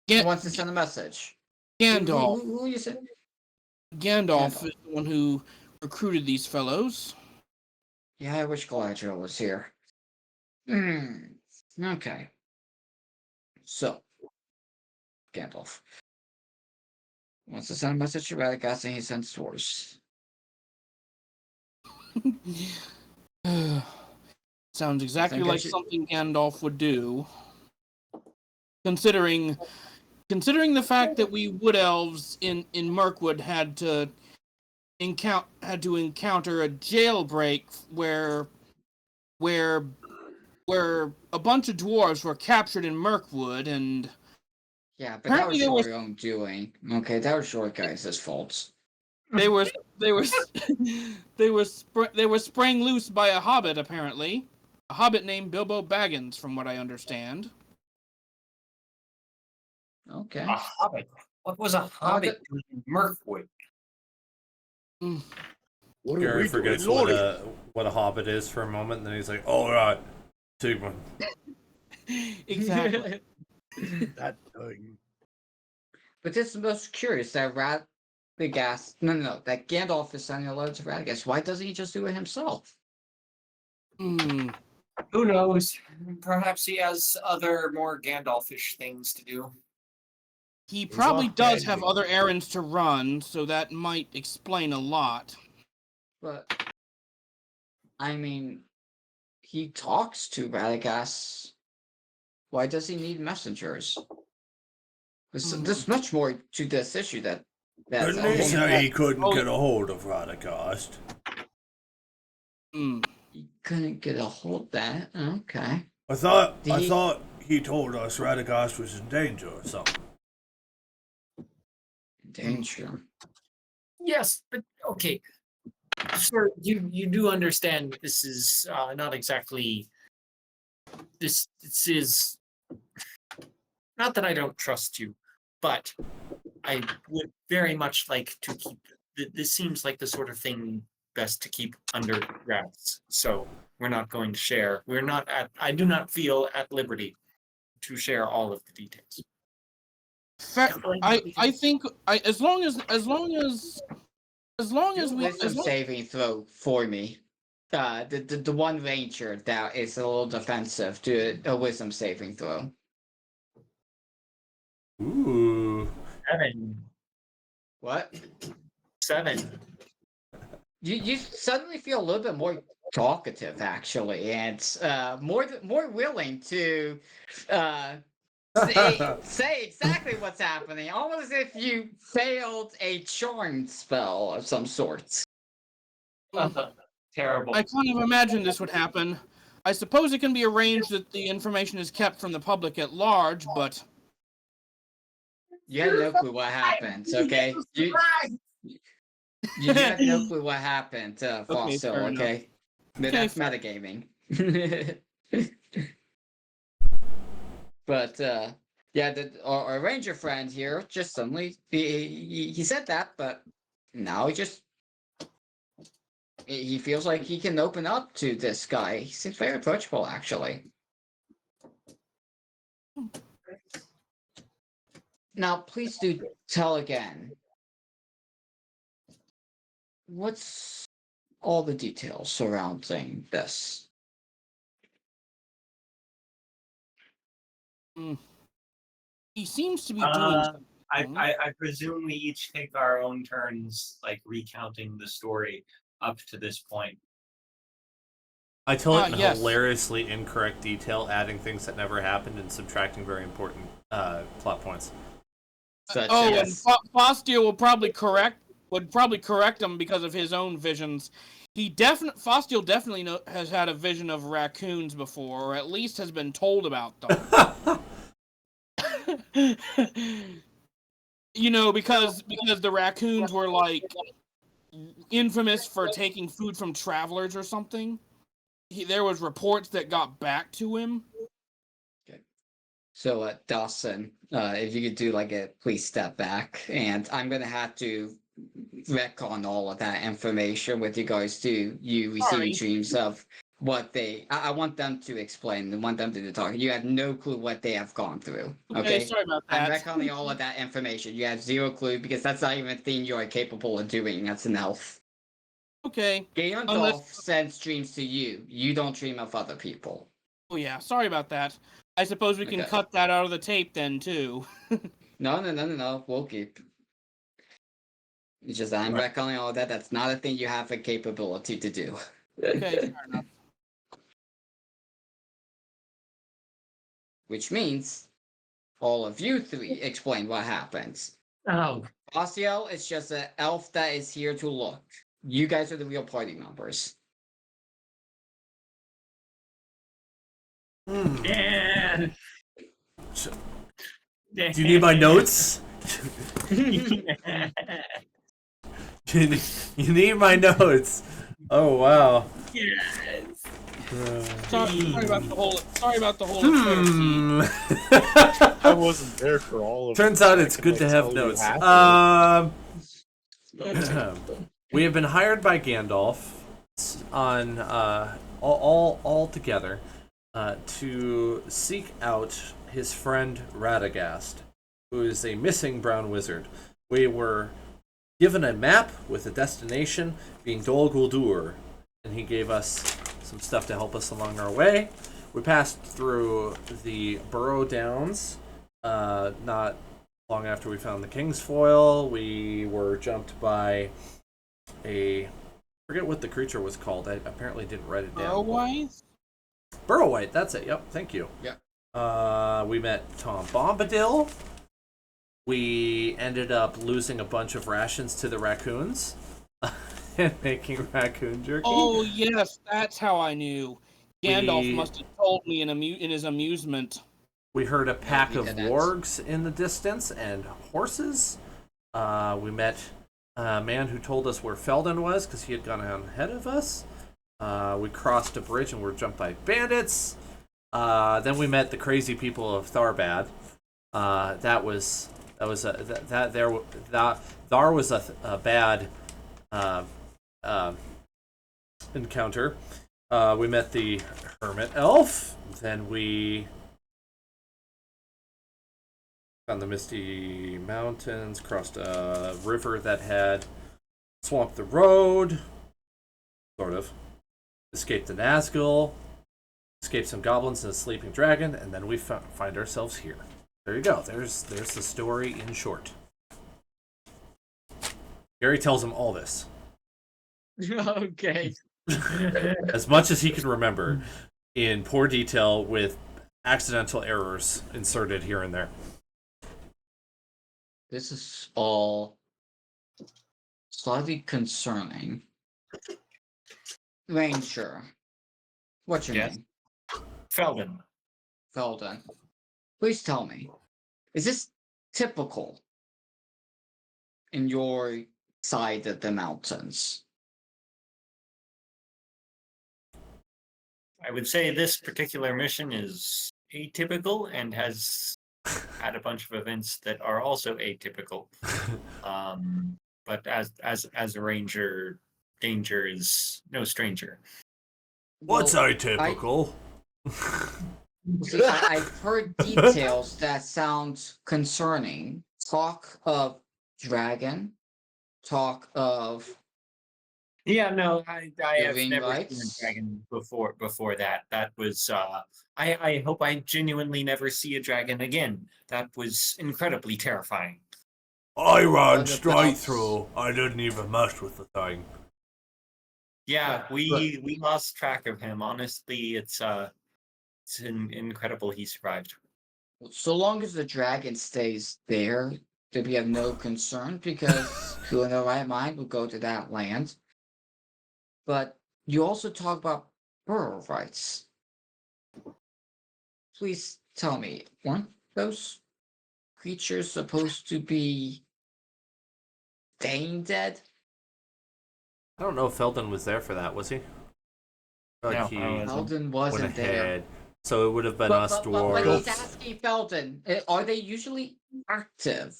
Ga- Who wants to send a message? Gandalf. Who you said? Gandalf Gandalf. is the one who recruited these fellows. Yeah, I wish Galadriel was here. Okay. So, Gandalf wants to send a message to Radagast and he sends dwarves. Sounds exactly think I like should- something Gandalf would do. Considering the fact that we wood elves in Mirkwood had to encounter a jailbreak where a bunch of dwarves were captured in Mirkwood, and Yeah, but that was apparently your own doing. Okay, that was your guys' fault. they were sprang loose by a hobbit, apparently. A hobbit named Bilbo Baggins, from what I understand. Okay. A hobbit. What was a hobbit doing in Mirkwood? What are Gary we forgets doing, Lorien? what a hobbit is for a moment, and then he's like, "Oh right, Sigmund." Exactly. That thing. But this is most curious that Radagast. No, that Gandalf is sending a letter to Radagast. Why doesn't he just do it himself? Hmm. Who knows? Perhaps he has other more Gandalfish things to do. He probably off does badly. have other errands to run, so that might explain a lot. But I mean, he talks to Radagast. Why does he need messengers? There's much more to this issue that's Couldn't he say he couldn't get a hold of Radagast? Hmm. He couldn't get a hold of that. Okay. I thought he told us Radagast was in danger or something. Danger. Yes, but okay. Sir, you do understand this is not exactly this is not that I don't trust you, but I would very much like to keep this seems like the sort of thing best to keep under wraps. So we're not going to share. I do not feel at liberty to share all of the details. I think as long as Do wisdom saving throw for me. The one ranger that is a little defensive. Do a wisdom saving throw. Ooh. 7. What? 7. You suddenly feel a little bit more talkative, actually, and more willing to say exactly what's happening, almost as if you failed a charm spell of some sort. Terrible. I kind of imagined this would happen. I suppose it can be arranged that the information is kept from the public at large, but You had no clue what happened, okay? You have no clue what happened, Fossil, fair enough. okay? But Okay, that's metagaming. But yeah, our ranger friend here just suddenly he said that, but now he feels like he can open up to this guy. He seems very approachable, actually. Now, please do tell again. What's all the details surrounding this? He seems to be doing something. I presume we each take our own turns, like recounting the story up to this point. I tell it in yes. hilariously incorrect detail, adding things that never happened and subtracting very important plot points. Such Oh, and as Fostiel would probably correct him because of his own visions. Fostiel definitely has had a vision of raccoons before, or at least has been told about them. You know, because the raccoons were like infamous for taking food from travelers or something. There was reports that got back to him. so, Dawson, if you could do like a please step back, and I'm gonna have to retcon all of that information with regards to you receiving Sorry. dreams of what they. I want them to explain. I want them to talk. You have no clue what they have gone through. Okay, Sorry about I'm that. retconning all of that information. You have zero clue because that's not even a thing you are capable of doing as an elf. Okay. Gandalf sends dreams to you. You don't dream of other people. Oh yeah, sorry about that. I suppose we can Okay. cut that out of the tape then too. No. We'll keep. It's just I'm retconning all of that. That's not a thing you have a capability to do. Okay, fair enough. Which means all of you three explain what happens. Oh, Ossiel is just an elf that is here to look. You guys are the real party members. yeah. Do you need my notes? You need my notes. Oh wow. Yes. Sorry about the whole affair, Steve. I wasn't there for all of Turns it, so out I it's can, good like, to have tell you notes. half of it. We have been hired by Gandalf on all together to seek out his friend Radagast, who is a missing brown wizard. We were given a map with a destination being Dol Guldur, and he gave us some stuff to help us along our way. We passed through the Burrow Downs not long after we found the King's Foil. We were jumped by I forget what the creature was called. I apparently didn't write it down. Burrowwhite, that's it. Yep, thank you. Yeah. We met Tom Bombadil. We ended up losing a bunch of rations to the raccoons and making raccoon jerky. Oh yes, that's how I knew. Gandalf must have told me in his amusement. We heard a pack of didn't. wargs in the distance and horses. We met a man who told us where Felden was because he had gone on ahead of us. We crossed a bridge and were jumped by bandits. Then we met the crazy people of Tharbad. Thar was a bad encounter. We met the hermit elf. Then we found the Misty Mountains, crossed a river that had swamped the road, sort of. Escaped the Nazgul, escaped some goblins and a sleeping dragon, and then we find ourselves here. There you go. There's the story in short. Gary tells him all this. Okay. As much as he can remember, in poor detail with accidental errors inserted here and there. This is all slightly concerning. Ranger. What's your Yes. name? Felden. Felden. Please tell me, is this typical in your side of the mountains? I would say this particular mission is atypical and has had a bunch of events that are also atypical. But as a ranger, danger is no stranger. What's Well, atypical? see, I've heard details that sound concerning. Talk of dragon, talk of Yeah, no, I have living never seen a rights. dragon before that. That was I hope I genuinely never see a dragon again. That was incredibly terrifying. I ran What straight about through. I didn't even mess with the thing. Yeah, but we lost track of him. Honestly, it's incredible he survived. so long as the dragon stays there, then we have no concern because who in their right mind would go to that land? But you also talk about borough rights. Please tell me, weren't those creatures supposed to be staying dead? I don't know if Felden was there for that, was he? I feel like No, I he wasn't. Eldon went wasn't there. ahead. So it would have been us But he's dwarves. asking Felden, are they usually active?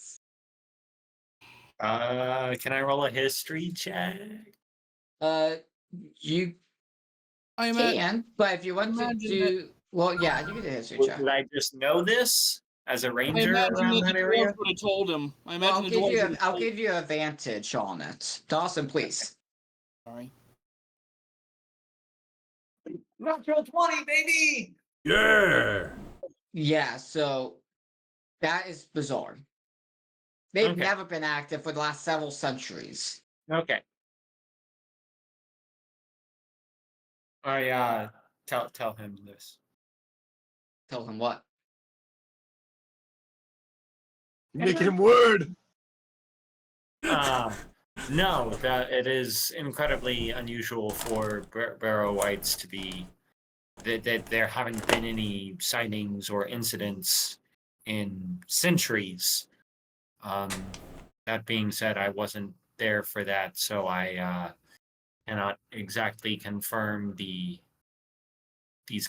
Can I roll a history check? Uh, you I imagine. can, but if you want to Imagine that. do, well, yeah, you can do a history Did check. I just know this as a I ranger imagine around that that the area? dwarves would have told him. I Well, imagine the dwarves would have I'll told give you advantage on it. Dawson, please. Sorry. Natural 20, baby! Yeah. Yeah, so that is bizarre. They've Okay. never been active for the last several centuries. Okay. I tell him this. Tell him what? Making him word. No, that it is incredibly unusual for Barrow Whites to be that there haven't been any sightings or incidents in centuries. That being said, I wasn't there for that, so I cannot exactly confirm these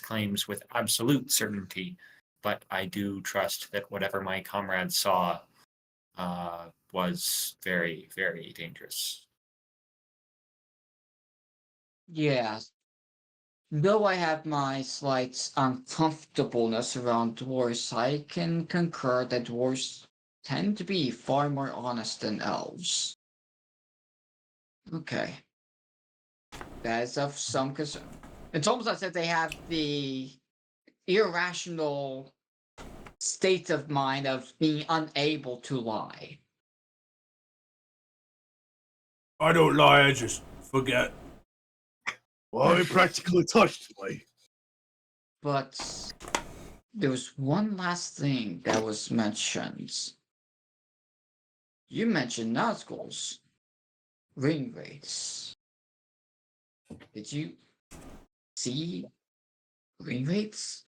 claims with absolute certainty. But I do trust that whatever my comrades saw was very, very dangerous. Yeah. Though I have my slight uncomfortableness around dwarves, I can concur that dwarves tend to be far more honest than elves. Okay. That is of some concern. It's almost as if they have the irrational state of mind of being unable to lie. I don't lie, I just forget. Well, he practically touched me. But there was one last thing that was mentioned. You mentioned Nazgul's ring rates. Did you see ring rates?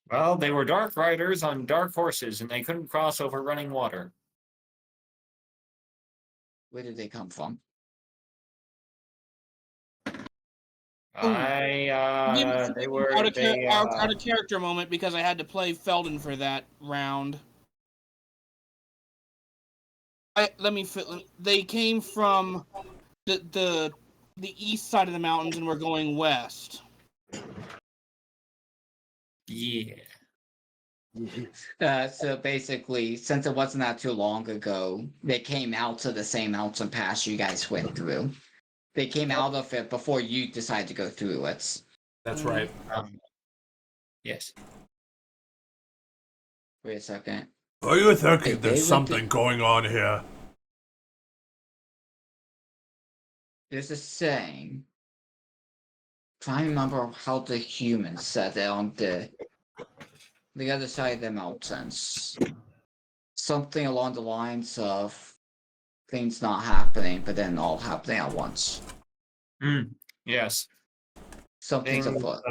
Well, they were dark riders on dark horses, and they couldn't cross over running water. Where did they come from? They were out of character moment because I had to play Felden for that round. They came from the east side of the mountains and were going west. yeah. So basically, since it wasn't that too long ago, they came out to the same mountain pass you guys went through. They came out of it before you decided to go through it. That's right. Yes. Wait a second. Are you Hey, thinking they there's went to- something going on here? There's a saying. Trying to remember how the humans said it on the other side of the mountains. Something along the lines of things not happening, but then all happening at once. Yes. Something's Things, afoot.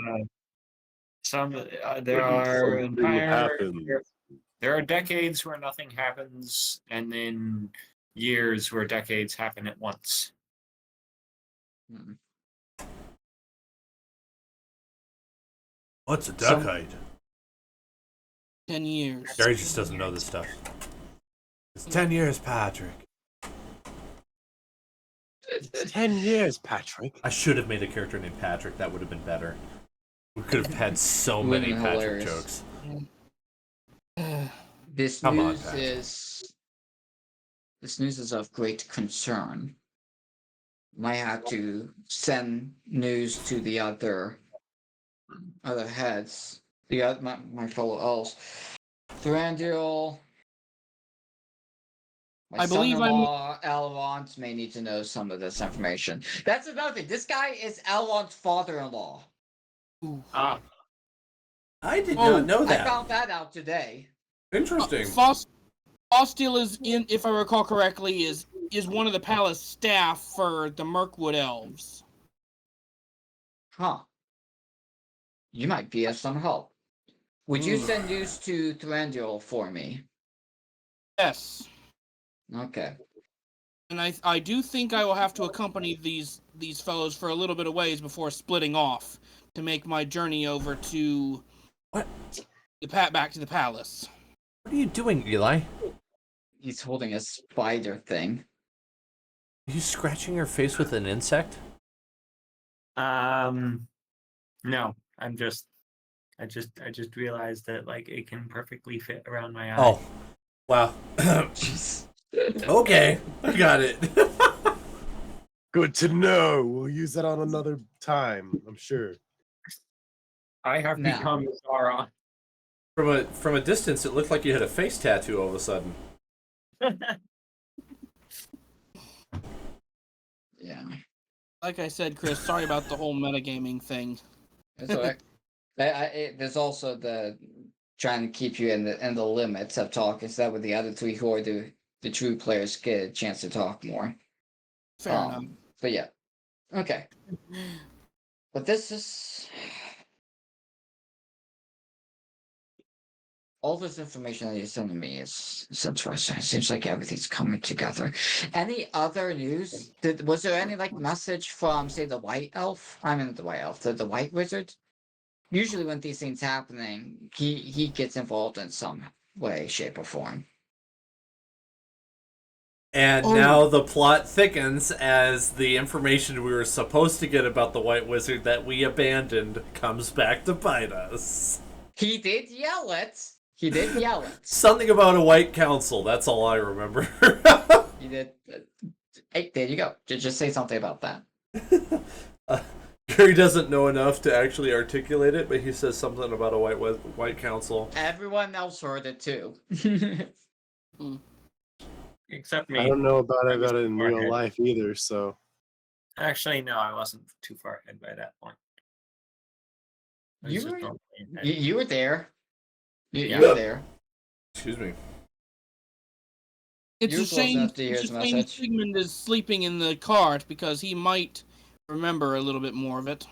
there are Something happens. there are decades where nothing happens, and then years where decades happen at once. Hmm. What's a Some- decade? 10 years. Gary just doesn't know this stuff. It's 10 years, Patrick. It's 10 years, Patrick. I should have made a character named Patrick. That would have been better. We could have had so Would've many been Patrick hilarious. jokes. This Come on, news Patrick. is of great concern. Might have to send news to the other heads, my fellow elves. Thranduil, my I believe I'm- son-in-law, Elrond may need to know some of this information. That's another thing. This guy is Elrond's father-in-law. Ooh. Ah, I did Oh, not know I that. found that out today. Interesting. Fostil is in, if I recall correctly, is one of the palace staff for the Mirkwood elves. Huh. You might be of some help. Would you Hmm. send news to Thranduil for me? Yes. Okay. And I do think I will have to accompany these fellows for a little bit of ways before splitting off to make my journey over to What? back to the palace. What are you doing, Eli? He's holding a spider thing. Are you scratching your face with an insect? no, I just realized that like it can perfectly fit around my eye. Oh, wow. Okay, I got it. Good to know. We'll use that on another time, I'm sure. I have Now. become Sauron. From a distance, it looked like you had a face tattoo all of a sudden. Yeah. Like I said, Chris, sorry about the whole metagaming thing. It's alright. There's also the trying to keep you in the limits of talking, so that with the other three who are the true players get a chance to talk more. Fair enough. But yeah. Okay. But this is all this information that you're sending me is interesting. It seems like everything's coming together. Any other news? Was there any like message from say the White Elf? I mean the White Elf, the White Wizard? Usually when these things happening, he gets involved in some way, shape, or form. And Oh. now the plot thickens as the information we were supposed to get about the White Wizard that we abandoned comes back to bite us. He did yell it. He did yell it. Something about a White Council, that's all I remember. He did. Hey, there you go. Just say something about that. Gary doesn't know enough to actually articulate it, but he says something about a White Council. Everyone else heard it too. Except me. I don't know about I it was in too real far ahead. life either, so Actually, no, I wasn't too far ahead by that point. I was You just were- normally ahead. you were there. You Yeah. were there. Excuse me. It's You're a close shame. enough to hear It's his a shame message. Sigmund is sleeping in the cart because he might remember a little bit more of it.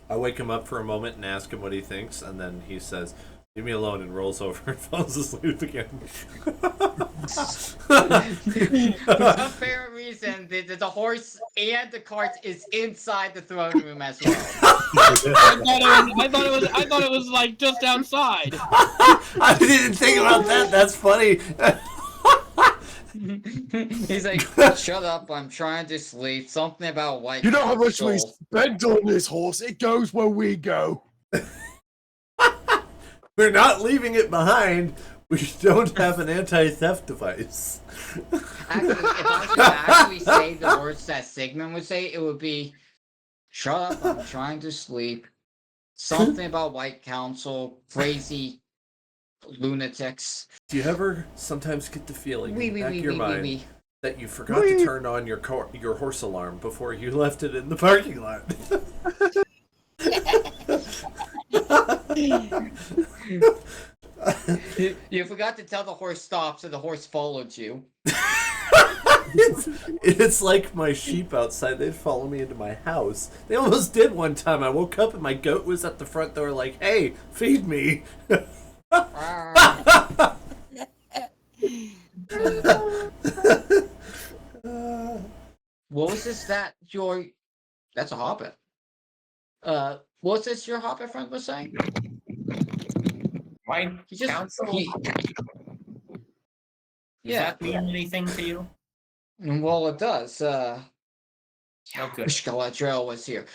I wake him up for a moment and ask him what he thinks, and then he says, "Leave me alone," and rolls over and falls asleep again. For some fair reason, the horse and the cart is inside the throne room as well. I thought it was like just outside. I didn't think about that. That's funny. He's like, shut up, I'm trying to sleep. Something about white. You know how much we Council." spent on this horse? It goes where we go. We're not leaving it behind. We don't have an anti-theft device. Actually, if I was to actually say the words that Sigmund would say, it would be, shut up, I'm trying to sleep. Something about White Council, crazy lunatics. Do you ever sometimes get the feeling in the back of your mind Wee. that you forgot to turn on your horse alarm before you left it in the parking lot? You forgot to tell the horse stop, so the horse followed you. It's like my sheep outside. They'd follow me into my house. They almost did one time. I woke up and my goat was at the front door like, "Hey, feed me." What was this that your... That's a hobbit. What's this your hobbit friend was saying? White He just Council? he Does yeah. that mean anything to you? Well, it does. Oh, good. Wish Galadriel was here.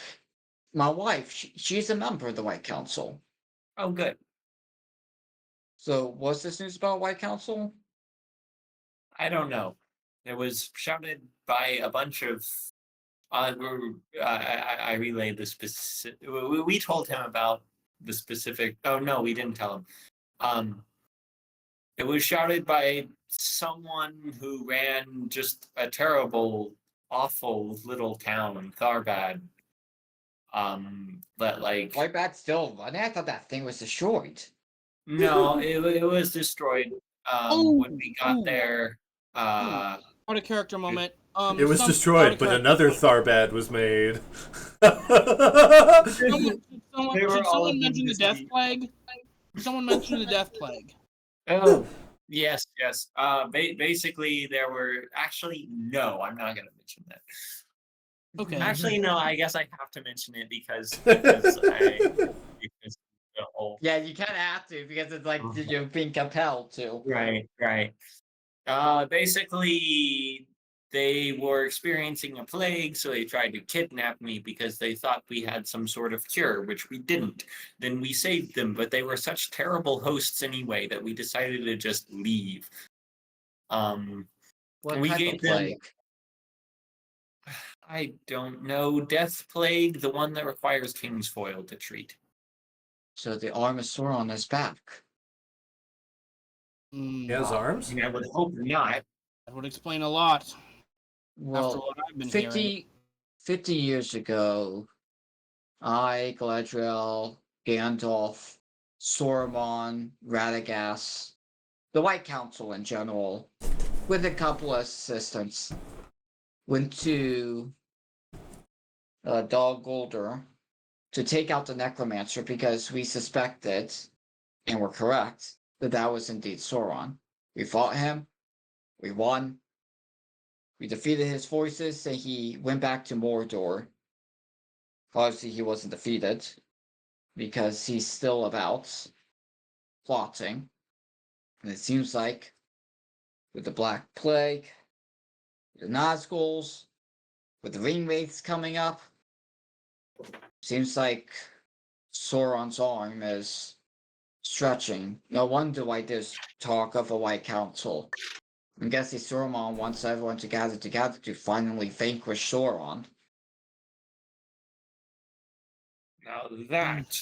My wife, she's a member of the White Council. Oh, good. So, what's this news about White Council? I don't know. It was shouted by a bunch of. I relayed the specific. We told him about the specific. Oh no, we didn't tell him. It was shouted by someone who ran just a terrible, awful little town, Tharbad. But like, White Bat's still running? I thought that thing was destroyed. no, it was destroyed. When we got Ooh. there, Out of character moment. It was out destroyed, of but character another moment. Tharbad was made. Should They were all someone in mention the this death deep. plague? Someone mentioned the death plague. Oh, yes. Basically, there were actually no. I'm not going to mention that. Okay. Actually, no. I guess I have to mention it because because the whole Yeah, you kind of have to because it's like you're being compelled to. right. Basically, they were experiencing a plague, so they tried to kidnap me because they thought we had some sort of cure, which we didn't. Then we saved them, but they were such terrible hosts anyway that we decided to just leave. What We type gave of them- plague? I don't know, death plague, the one that requires king's foil to treat. So the arm is sore on his back. He has arms? I would hope not. That would explain a lot. After Well, what I've been hearing. 50 years ago, I, Galadriel, Gandalf, Saruman, Radagast, the White Council in general, with a couple of assistants, went to Dol Guldur to take out the Necromancer because we suspected, and were correct, that that was indeed Sauron. We fought him, we won, we defeated his forces, and he went back to Mordor. Obviously, he wasn't defeated because he's still about plotting. And it seems like with the Black Plague, the Nazguls, with the Ring Wraiths coming up, seems like Sauron's arm is stretching. No wonder why there's talk of a White Council. I'm guessing Saruman wants everyone to gather together to finally vanquish Sauron. Now that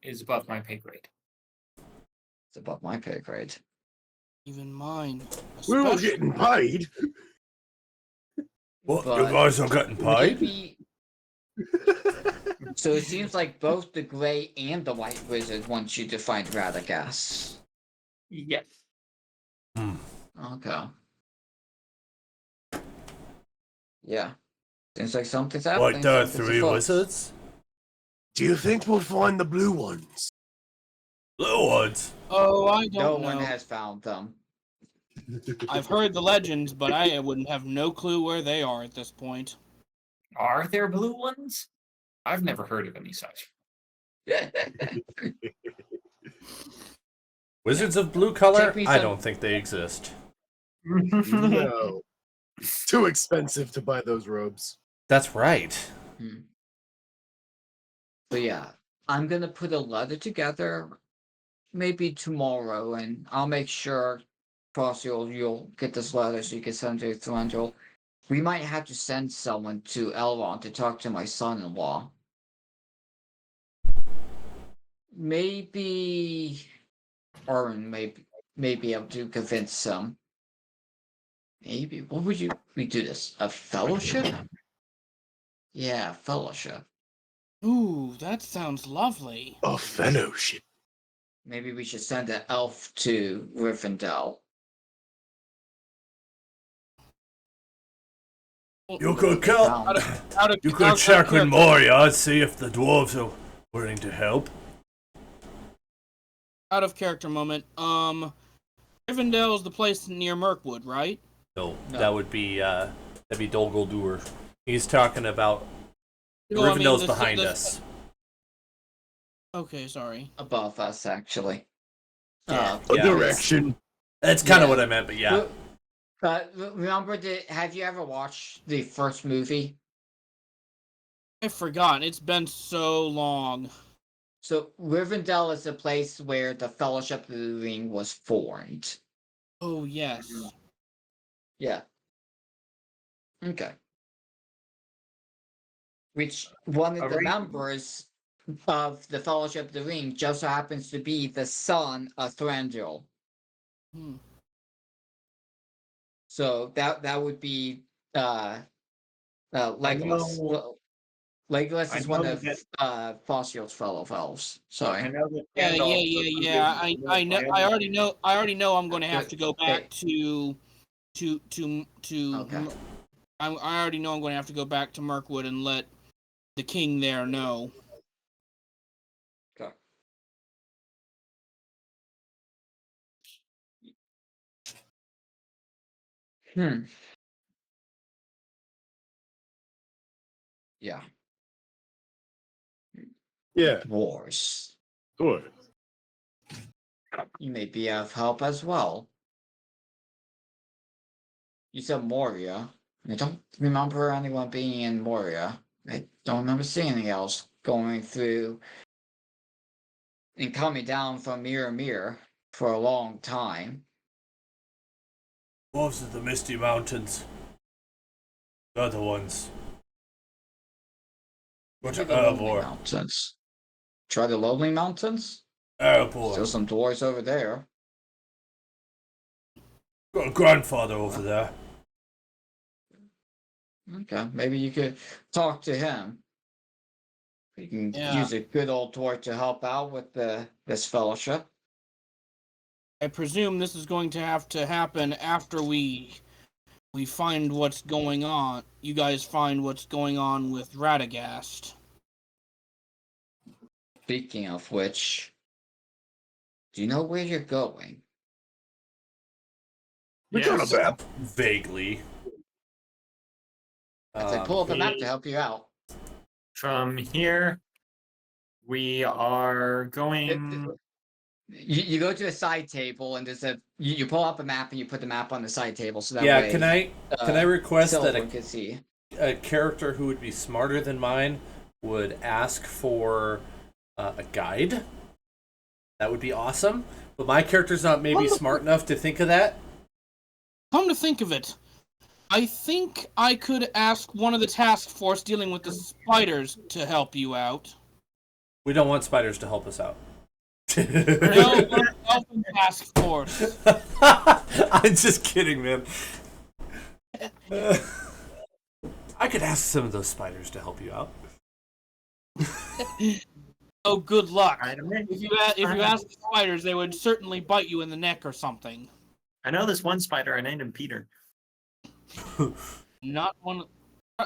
is above my pay grade. It's above my pay grade. Even mine. We're all especially- getting paid. What? But You guys are getting paid? maybe. So it seems like both the Grey and the White Wizard want you to find Radagast. Yes. Okay. Yeah. Seems like something's happening. Like the something's three afoot. wizards? Do you think we'll find the blue ones? Little ones. Oh, I No don't one know. has found them. I've heard the legends, but I wouldn't have no clue where they are at this point. Are there blue ones? I've never heard of any such. Wizards of blue color? Take me I some- don't think they exist. No. Too expensive to buy those robes. That's right. But yeah, I'm gonna put a letter together maybe tomorrow, and I'll make sure, Cross, you'll get this letter so you can send it to Thranduil. We might have to send someone to Elrond to talk to my son-in-law. Maybe Arwen may be able to convince him. Maybe. What would we do this? A fellowship? Yeah, fellowship. Ooh, that sounds lovely. A fellowship. Maybe we should send an elf to Rivendell. You could kill. Found- You could check with Moria and see if the dwarves are willing to help. Out of character moment. Rivendell is the place near Mirkwood, right? No, No. that would be Dol Guldur. He's talking about No, I mean, Rivendell's the- behind the- us. Okay, sorry. above us, actually. Yeah. A Yeah. direction. That's kind of Yeah. what I meant, but yeah. Remember, have you ever watched the first movie? I forgot. It's been so long. So Rivendell is the place where the Fellowship of the Ring was formed. Oh yes. Yeah. Okay. Which one of Are the we- members of the Fellowship of the Ring just so happens to be the son of Thranduil. Hmm. So that would be I Legolas. know. Well, Legolas I is know one of that. Fossil's fellow elves. I Sorry. know that Yeah, yeah, Gandalf yeah, recruited yeah. I know. I own- already know. I already know. I'm going to have to go back Hey, to. okay. I already know I'm going to have to go back to Mirkwood and let the king there know. Okay. Hmm. Yeah. Yeah. Wars. Good. You may be of help as well. You said Moria. I don't remember anyone being in Moria. I don't remember seeing anything else going through and coming down from Mirror for a long time. Dwarves of the Misty Mountains. They're the ones. Go to Maybe the Lonely Erebor. Mountains. Try the Lonely Mountains? Erebor. Still some dwarves over there. Got a grandfather over there. Okay, maybe you could talk to him. You can Yeah. use a good old dwarf to help out with this fellowship. I presume this is going to have to happen after we find what's going on. You guys find what's going on with Radagast. Speaking of which, do you know where you're going? We got Yes. a map. Vaguely. As I pull up a map to we- help you out. From here, we are going. You go to a side table and you pull up a map and you put the map on the side table so that Yeah, way can I request that Sylvan can see. a character who would be smarter than mine would ask for a guide? That would be awesome. But my character's not maybe smart enough to think of that. Come to think of it, I think I could ask one of the task force dealing with the spiders to help you out. We don't want spiders to help us out. No, one of the elfin task force. I'm just kidding, man. I could ask some of those spiders to help you out. Oh, good luck. I don't know. If you ask the spiders, they would certainly bite you in the neck or something. I know this one spider. I named him Peter. Not one.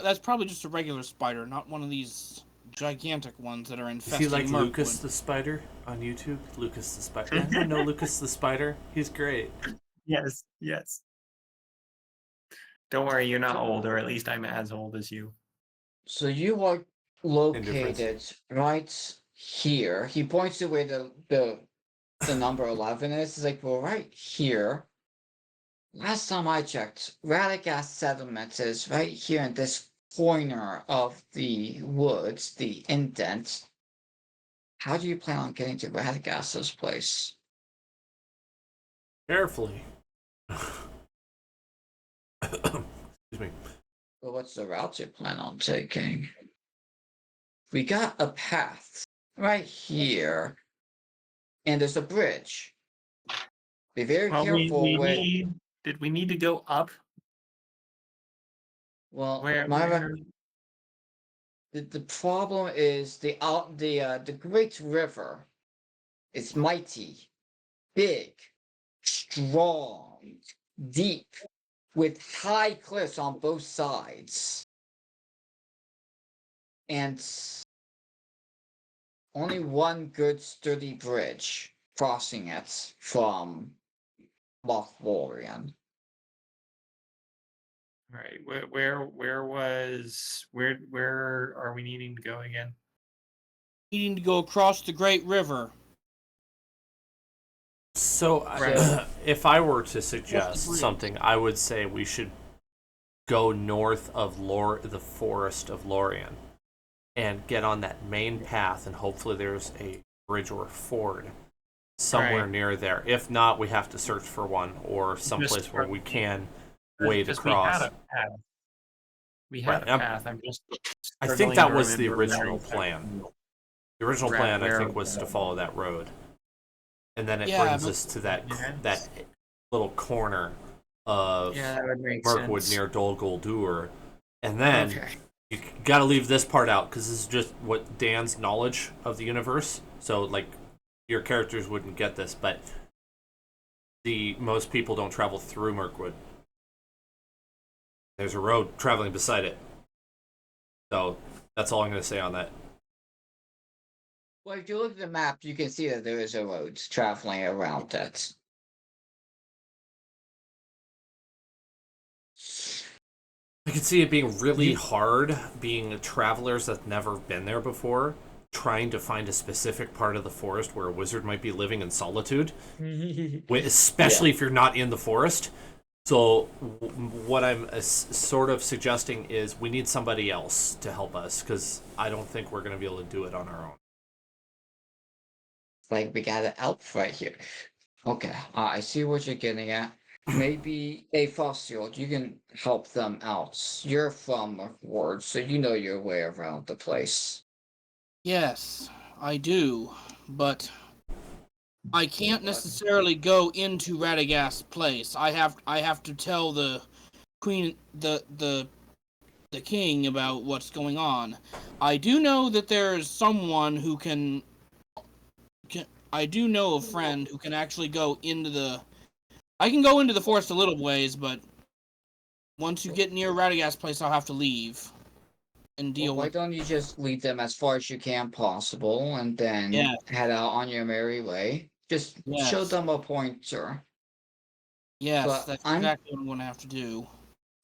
That's probably just a regular spider, not one of these gigantic ones that are Is infesting he like Mirkwood. Lucas the Spider on YouTube? Lucas the Spider. Anyone know Lucas the Spider? He's great. Yes. Yes. Don't worry, you're not old, or at least I'm as old as you. So you are located right here. He points to where the number 11 is. He's like, well, right here. Last time I checked, Radagast settlement is right here in this corner of the woods, the indent. How do you plan on getting to Radagast's place? Carefully. Excuse me. Well, what's the route you plan on taking? We got a path right here, and there's a bridge. Be very Well, careful with. Did we need to go up? Well, Where? the problem is the Great River is mighty, big, strong, deep, with high cliffs on both sides, and only one good sturdy bridge crossing it from Lorien. All right. Where are we needing to go again? needing to go across the Great River. So, Right. if I were to suggest bridge. something, I would say we should go north of the forest of Lorien and get on that main path, and hopefully there's a bridge or a ford somewhere Right. near there. If not, we have to search for one or someplace where we can wade across. We had a path. We Right, had a path. I'm just. I think struggling that to was the remember original where plan. The original Right, plan, I where- think, was to follow that road, and then it Yeah, brings but- us to that Yeah. that little corner of Yeah, that would make Mirkwood sense. near Dol Guldur, and then Okay. you got to leave this part out because this is just what Dan's knowledge of the universe. So, like, your characters wouldn't get this, but most people don't travel through Mirkwood. There's a road traveling beside it. So that's all I'm going to say on that. Well, if you look at the map, you can see that there is a road traveling around it. I could see it being really hard, being travelers that's never been there before, trying to find a specific part of the forest where a wizard might be living in solitude, especially if you're not in the forest. So what I'm sort of suggesting is we need somebody else to help us, because I don't think we're going to be able to do it on our own. Like, we got an elf right here. Okay, I see what you're getting at. Maybe a fossil, you can help them out. You're from Ward, so you know your way around the place. Yes, I do, but I can't necessarily go into Radagast's place. I have to tell the queen, the king, about what's going on. I do know that there is someone who can. I do know a friend who can actually go into the. I can go into the forest a little ways, but once you get near Radagast's place, I'll have to leave and deal Why with. don't you just lead them as far as you can possible and then Yeah. head out on your merry way? Just show Yes. them a pointer. Yes, But that's I'm- exactly what I'm going to have to do.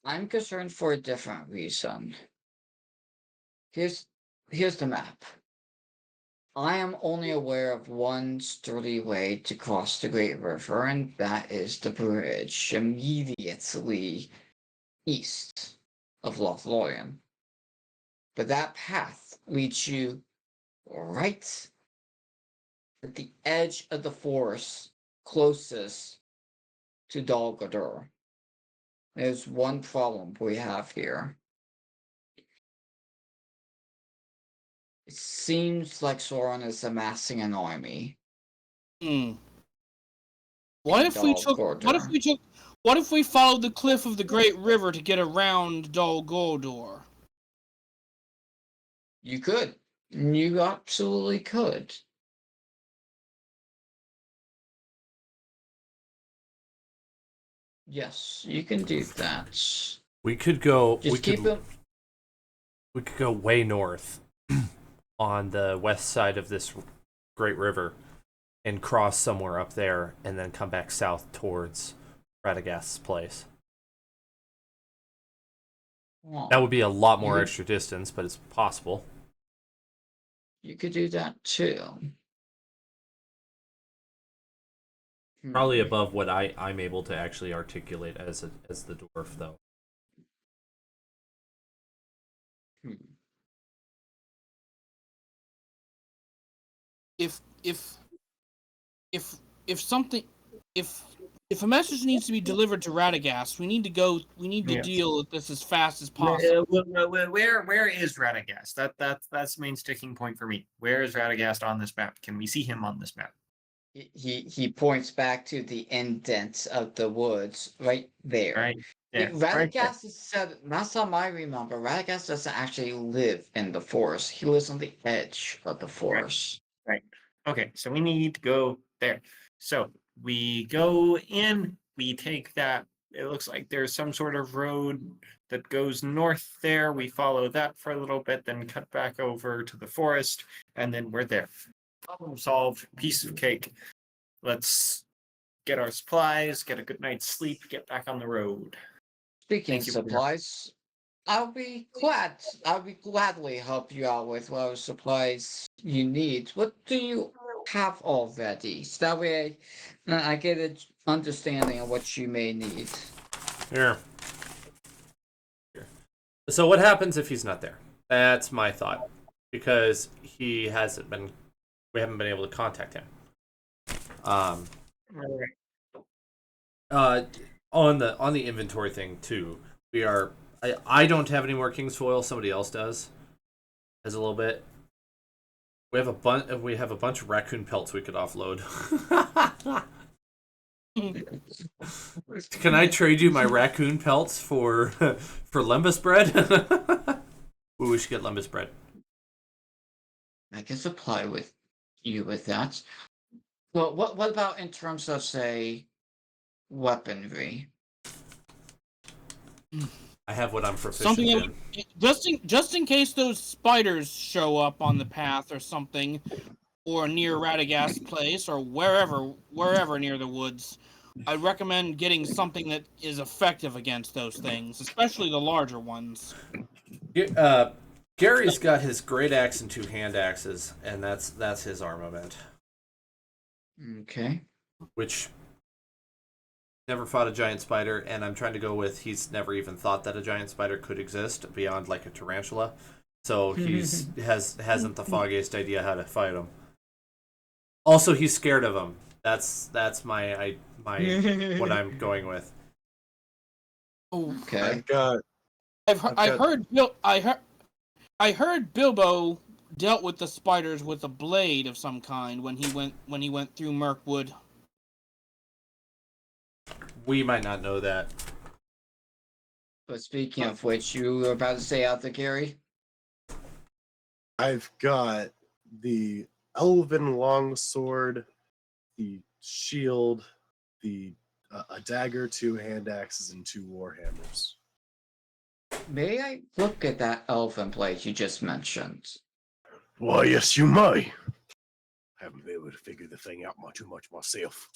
I'm concerned for a different reason. Here's the map. I am only aware of one sturdy way to cross the Great River, and that is the bridge immediately east of Lorien. But that path leads you right at the edge of the forest closest to Dol Guldur. There's one problem we have here. It seems like Sauron is amassing an army. Hmm. What if we took? What if we followed the cliff of the Great River to get around Dol Guldur? You could. You absolutely could. Yes, you can do that. We could go. Just keep them. We could go way north on the west side of this great river and cross somewhere up there, and then come back south towards Radagast's place. That would be a lot more You- extra distance, but it's possible. You could do that too. Probably above what I'm able to actually articulate as the dwarf, though. Hmm. If a message needs to be delivered to Radagast, we need to go. We need to Yes. deal with this as fast as possible. Where is Radagast? That's the main sticking point for me. Where is Radagast on this map? Can we see him on this map? He points back to the indent of the woods right there. Right. Yeah. Right there. Radagast is said, last time I remember, Radagast doesn't actually live in the forest. He lives on the edge of the forest. Right. Okay, so we need to go there. So we go in, we take that. It looks like there's some sort of road that goes north there. We follow that for a little bit, then cut back over to the forest, and then we're there. Problem solved, piece of cake. Let's get our supplies, get a good night's sleep, get back on the road. Speaking of Thank you. supplies, I'll be glad. I'll be gladly help you out with whatever supplies you need. What do you have already? So that way I get an understanding of what you may need. Here. So what happens if he's not there? That's my thought, because we haven't been able to contact him. On the inventory thing too, I don't have any more King's Foil. Somebody else does. Has a little bit. We have a bunch of raccoon pelts we could offload. Can I trade you my raccoon pelts for lembas bread? Ooh, we should get lembas bread. I can supply with you with that. Well, what about in terms of, say, weaponry? I have what I'm proficient Something in. just in case those spiders show up on the path or something, or near Radagast's place, or wherever near the woods. I'd recommend getting something that is effective against those things, especially the larger ones. Gary's got his great axe and 2 hand axes, and that's his armament. Okay. Which never fought a giant spider, and I'm trying to go with he's never even thought that a giant spider could exist beyond like a tarantula. So hasn't the foggiest idea how to fight him. Also, he's scared of them. That's my what I'm going with. Okay. I heard Bilbo dealt with the spiders with a blade of some kind when he went through Mirkwood. We might not know that. But speaking of which, you were about to say out there, Gary? I've got the elven longsword, the shield, a dagger, 2 hand axes, and 2 warhammers. May I look at that elven blade you just mentioned? Why, yes, you may. I haven't been able to figure the thing out too much myself.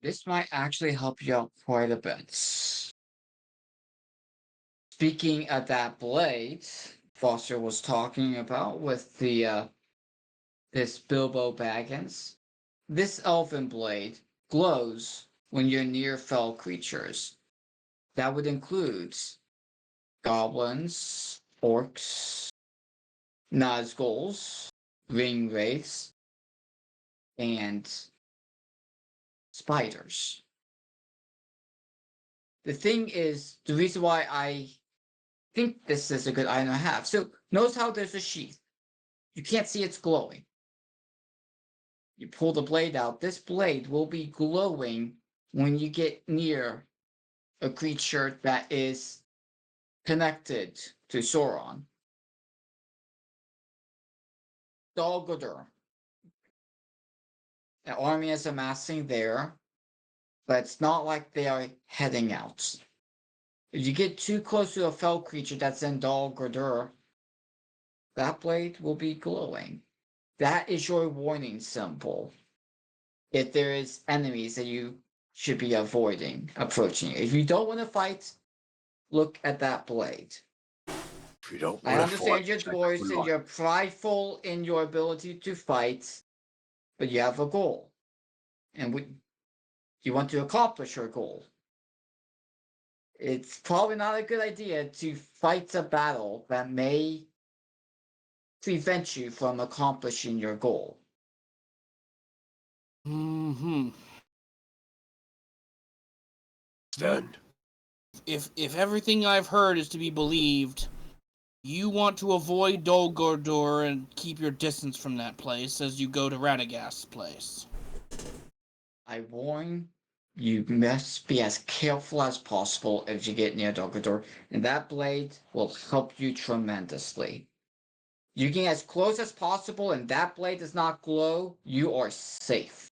This might actually help you out quite a bit. Speaking of that blade Foster was talking about with the this Bilbo Baggins, this elven blade glows when you're near fell creatures. That would include goblins, orcs, Nazguls, ring wraiths, and spiders. The thing is, the reason why I think this is a good item to have. So notice how there's a sheath. You can't see it's glowing. You pull the blade out. This blade will be glowing when you get near a creature that is connected to Sauron. Dol Guldur. An army is amassing there, but it's not like they are heading out. If you get too close to a fell creature that's in Dol Guldur, that blade will be glowing. That is your warning symbol. If there is enemies that you should be avoiding approaching. If you don't want to fight, look at that blade. If you don't I wanna understand fight, you're check dwarves the and lot. you're prideful in your ability to fight, but you have a goal. And you want to accomplish your goal. It's probably not a good idea to fight a battle that may prevent you from accomplishing your goal. Mm-hmm. Stand. If everything I've heard is to be believed, you want to avoid Dol Guldur and keep your distance from that place as you go to Radagast's place. I warn you, must be as careful as possible if you get near Dol Guldur, and that blade will help you tremendously. You get as close as possible, and that blade does not glow, you are safe.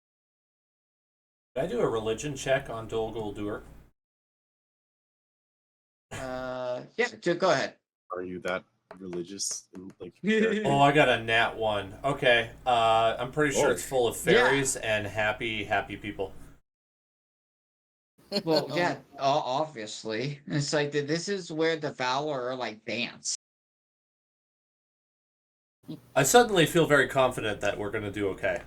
Did I do a religion check on Dol Guldur? Yeah, go ahead. Are you that religious? Like, Oh, I got a nat 1. Okay. I'm pretty sure Oh. it's full of fairies and happy people. Well, yeah, obviously. It's like this is where the Valor like dance. I suddenly feel very confident that we're gonna do okay.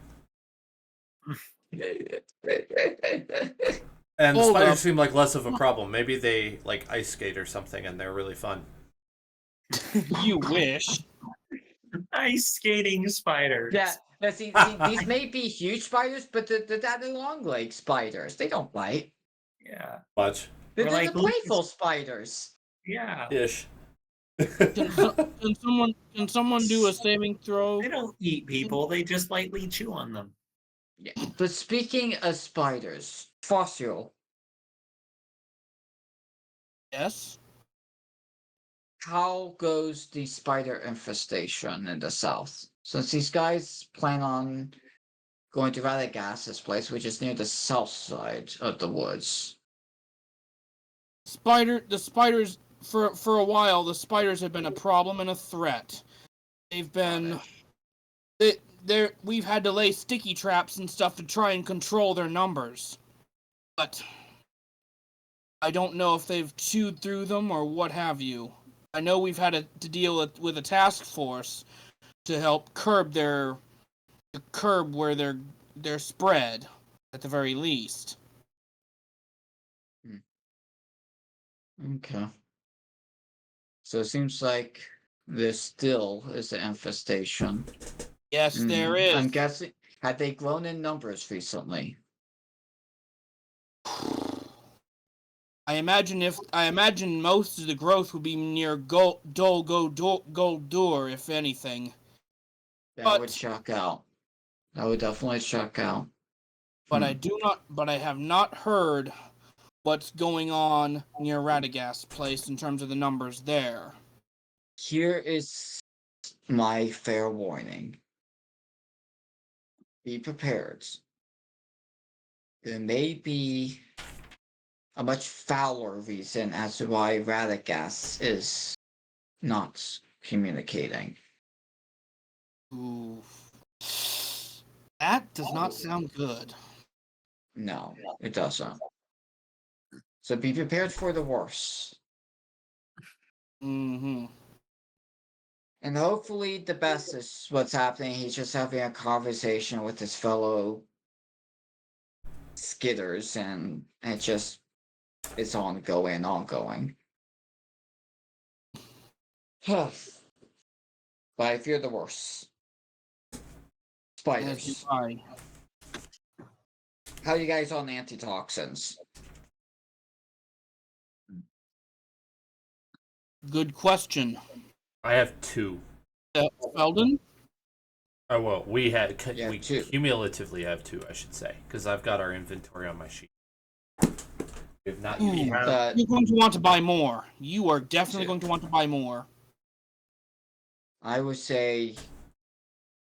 And the Hold spiders up. seem like less of a problem. Maybe they like ice skate or something, and they're really fun. You wish. Ice skating spiders. Yeah, now see, these may be huge spiders, but the daddy long leg spiders, they don't bite. Yeah. Much They're Or like the playful spiders. Yeah. ish. Can someone do a saving throw? They don't eat people, they just lightly chew on them. Yeah. But speaking of spiders, Fossil, Yes. how goes the spider infestation in the south? Since these guys plan on going to Radagast's place, which is near the south side of the woods. The spiders for a while. The spiders have been a problem and a threat. They've been. We've had to lay sticky traps and stuff to try and control their numbers, but I don't know if they've chewed through them or what have you. I know we've had to deal with a task force to help curb where they're spread at the very least. Okay. So it seems like there still is an infestation. Yes, there is. I'm guessing, had they grown in numbers recently? I imagine most of the growth would be near Goldur, if anything. That would check out. That would definitely check out. But I have not heard what's going on near Radagast's place in terms of the numbers there. Here is my fair warning. Be prepared. There may be a much fouler reason as to why Radagast is not communicating. Ooh. That does not sound good. No, it doesn't. So be prepared for the worst. Mm-hmm. And hopefully the best is what's happening. He's just having a conversation with his fellow skitters and it's ongoing. But I fear the worst. As do Spiders. I. How are you guys on antitoxins? Good question. I have 2. Feldon? Oh well, we Yeah, we 2. cumulatively have 2, I should say, because I've got our inventory on my sheet. We have not used. You're going to want to buy more. You are definitely going to want to buy more. I would say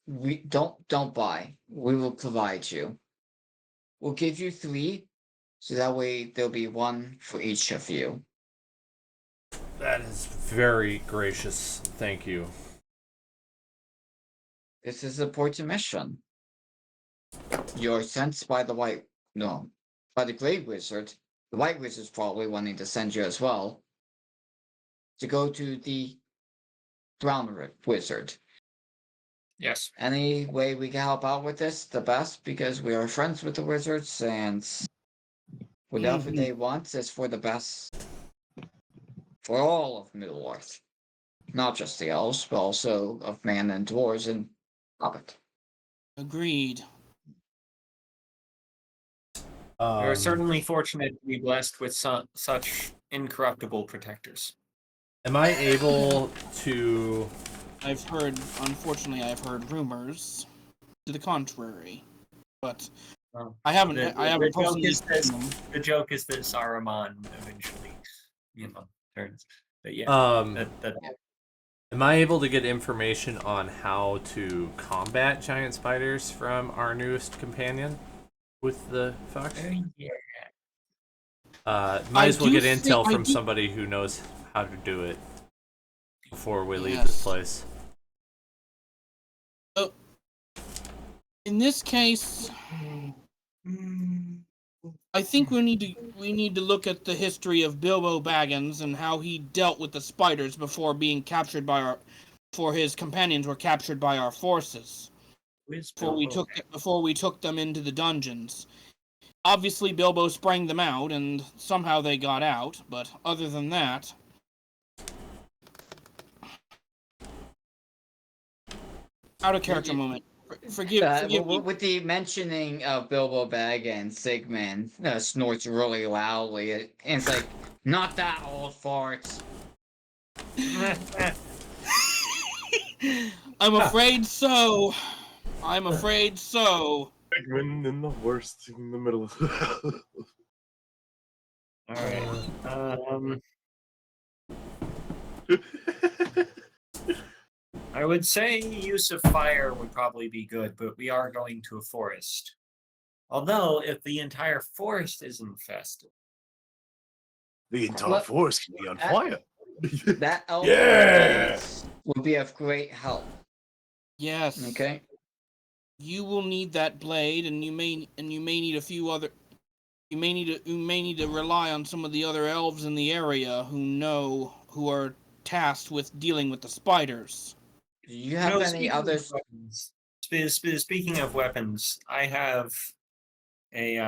we don't buy. We will provide you. We'll give you 3, so that way there'll be 1 for each of you. That is very gracious. Thank you. This is a important mission. You're sent by by the Grey Wizard. The White Wizard's probably wanting to send you as well. To go to the Brown Wizard. Yes. Any way we can help out with this, the best, because we are friends with the wizards and whatever they want is for the best for all of Middle Earth. Not just the elves, but also of man and dwarves and hobbit. Agreed. We're certainly fortunate to be blessed with such incorruptible protectors. Am I able to? Unfortunately, I've heard rumors to the contrary, but Well, I haven't the personally joke is seen them. the joke is that Saruman eventually, turns. But yeah, Am I able to get information on how to combat giant spiders from our newest companion with the fox? yeah. Might as well get intel from somebody who knows how to do it before we leave this place. In this case, I think we need to look at the history of Bilbo Baggins and how he dealt with the spiders before being captured by before his companions were captured by our forces. Before we took them into the dungeons. Obviously, Bilbo sprang them out, and somehow they got out. But other than that, out of character moment. Forgive me. With the mentioning of Bilbo Baggins, Sigmund snorts really loudly, and it's like, not that old farts. I'm afraid so. I'm afraid so. Pigman in the worst in the middle of All right. I would say use of fire would probably be good, but we are going to a forest. Although, if the entire forest is infested, the entire Look, forest can be on fire. That elf Yeah! would be of great help. Yes. Okay. You will need that blade, and you may need a few other. You may need to rely on some of the other elves in the area who are tasked with dealing with the spiders. Do you have any others? Speaking of weapons, I have a.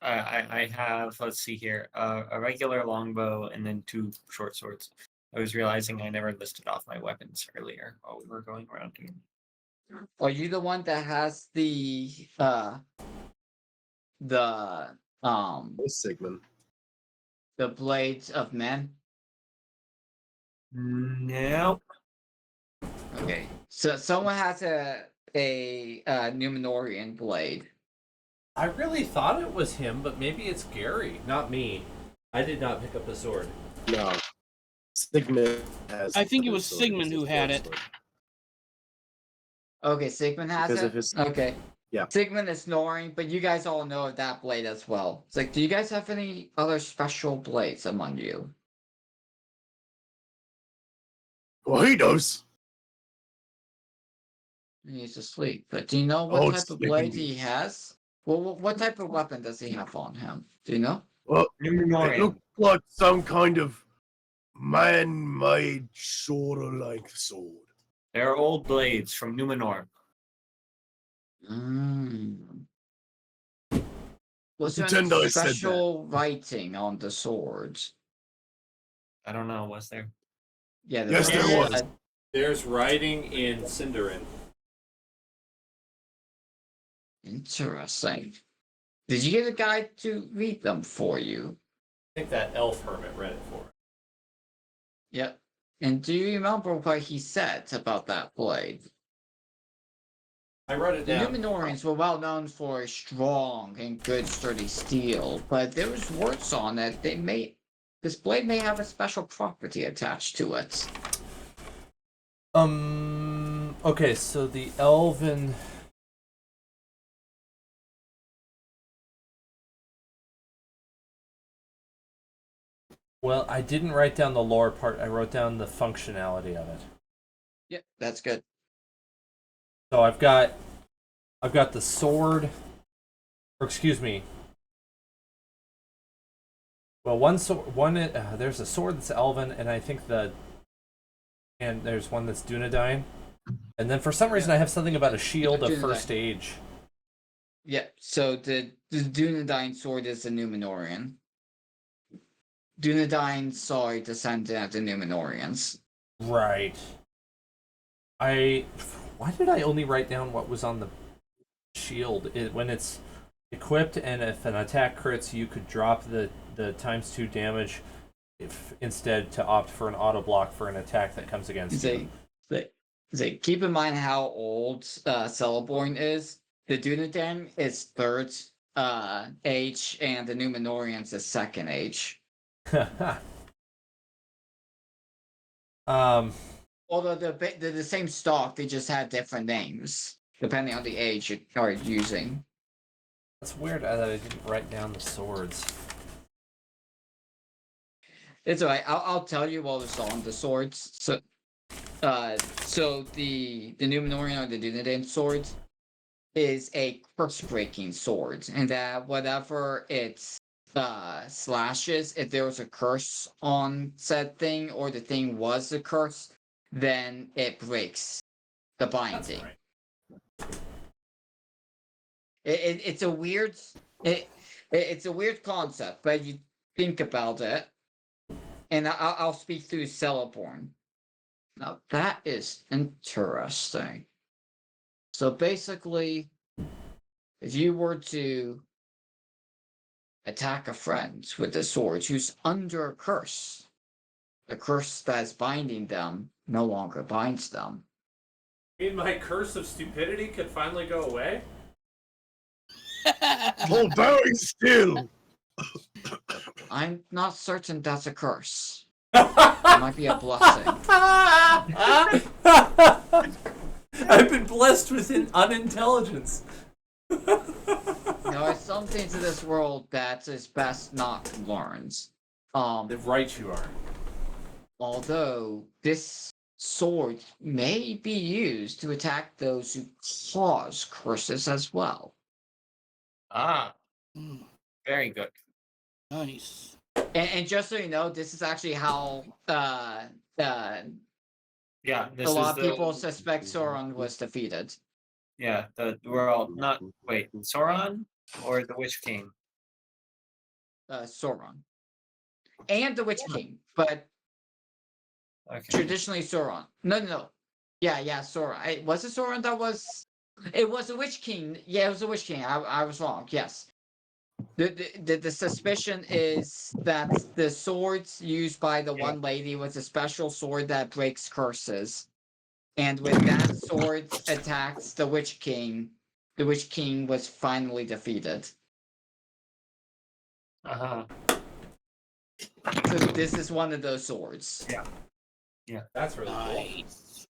I have. Let's see here. A regular longbow and then 2 short swords. I was realizing I never listed off my weapons earlier while we were going around here. Are you the one that has the Sigmund. the blades of men? No. Okay. So someone has a Numenorian blade. I really thought it was him, but maybe it's Gary, not me. I did not pick up a sword. No. Sigmund has. I think it was sword, Sigmund it's who his had short it. sword. Okay, Sigmund has Because it. of his- Okay. Yeah. Sigmund is snoring, but you guys all know of that blade as well. It's like, do you guys have any other special blades among you? Well, he does. He's asleep. But do you know what Oh, type of sleeping blade he beast. has? Well, what type of weapon does he have on him? Do you know? Well, it Numenorian. looked like some kind of man-made sort of length sword. They're old blades from Numenor. Mm. Was there Pretend any I said that. special writing on the swords? I don't know. Was there? Yeah, Yes, there was. There's writing in Sindarin. Interesting. Did you get a guy to read them for you? I think that elf hermit read it for us. Yep. And do you remember what he said about that blade? I wrote it The down. Numenorians were well known for strong and good sturdy steel, but there was words on it. This blade may have a special property attached to it. Okay, so the elven. Well, I didn't write down the lore part. I wrote down the functionality of it. Yep, that's good. So I've got the sword, or excuse me. Well, there's a sword that's elven, and I think and there's one that's Dunedain, and then for some reason I have something about a shield Yeah, of Dunedain. first age. Yep, so the Dunedain sword is the Numenorian. Dunedain saw a descendant of the Numenorians. Right. Why did I only write down what was on the shield? When it's equipped, and if an attack crits, you could drop the ×2 damage instead to opt for an auto block for an attack that comes against you. Keep in mind how old Celeborn is. The Dunedain is 3rd age, and the Numenorians is 2nd age. Although they're the same stock, they just had different names depending on the age you are using. That's weird that I didn't write down the swords. It's alright. I'll tell you while it's on the swords. So the Numenorian or the Dunedain swords, is a curse breaking sword, and that whatever it slashes, if there was a curse on said thing or the thing was a curse, then it breaks the That's binding. right. It's a weird it's a weird concept, but you think about it, and I'll speak through Celeborn. Now that is interesting. So basically, if you were to attack a friend with a sword who's under a curse, the curse that's binding them no longer binds them. You mean my curse of stupidity could finally go away? Hold very still. I'm not certain that's a curse. It might be a blessing. I've been blessed with unintelligence. There are some things in this world that is best not learned. Right you are. Although this sword may be used to attack those who cause curses as well. Ah, Mm, very good. nice. And just so you know, this is actually how Yeah, a this is lot of the people suspect Sauron was defeated. Sauron or the Witch King. Sauron. And the Witch King, but Okay. traditionally Sauron. No. Yeah, Sauron. Was it Sauron that was... It was the Witch King. Yeah, it was the Witch King. I was wrong, yes. The suspicion is that the swords used by the one lady was a special sword that breaks curses. And when that sword attacks the Witch King was finally defeated. Uh-huh. So this is one of those swords. Yeah. That's really cool. Nice.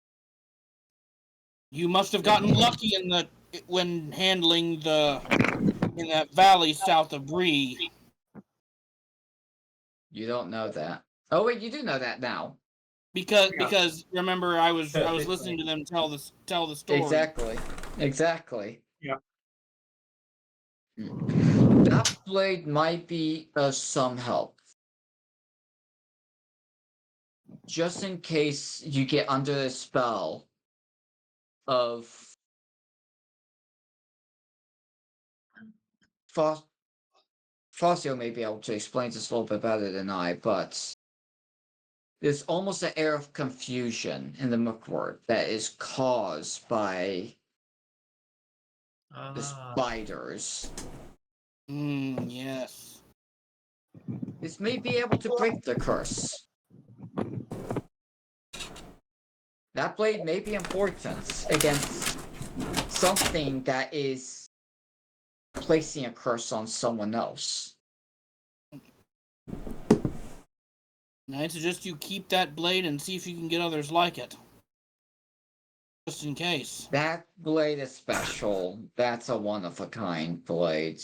You must have gotten lucky when handling in that valley south of Bree. You don't know that. Oh wait, you do know that now. Because remember I was listening to them tell the story. Exactly. Yeah. That blade might be of some help. Just in case you get under the spell of Fosio may be able to explain this a little bit better than I, but there's almost an air of confusion in the Mukwork that is caused by the spiders. Yes. This may be able to break the curse. That blade may be important against something that is placing a curse on someone else. And I suggest you keep that blade and see if you can get others like it. Just in case. That blade is special. That's a one-of-a-kind blade.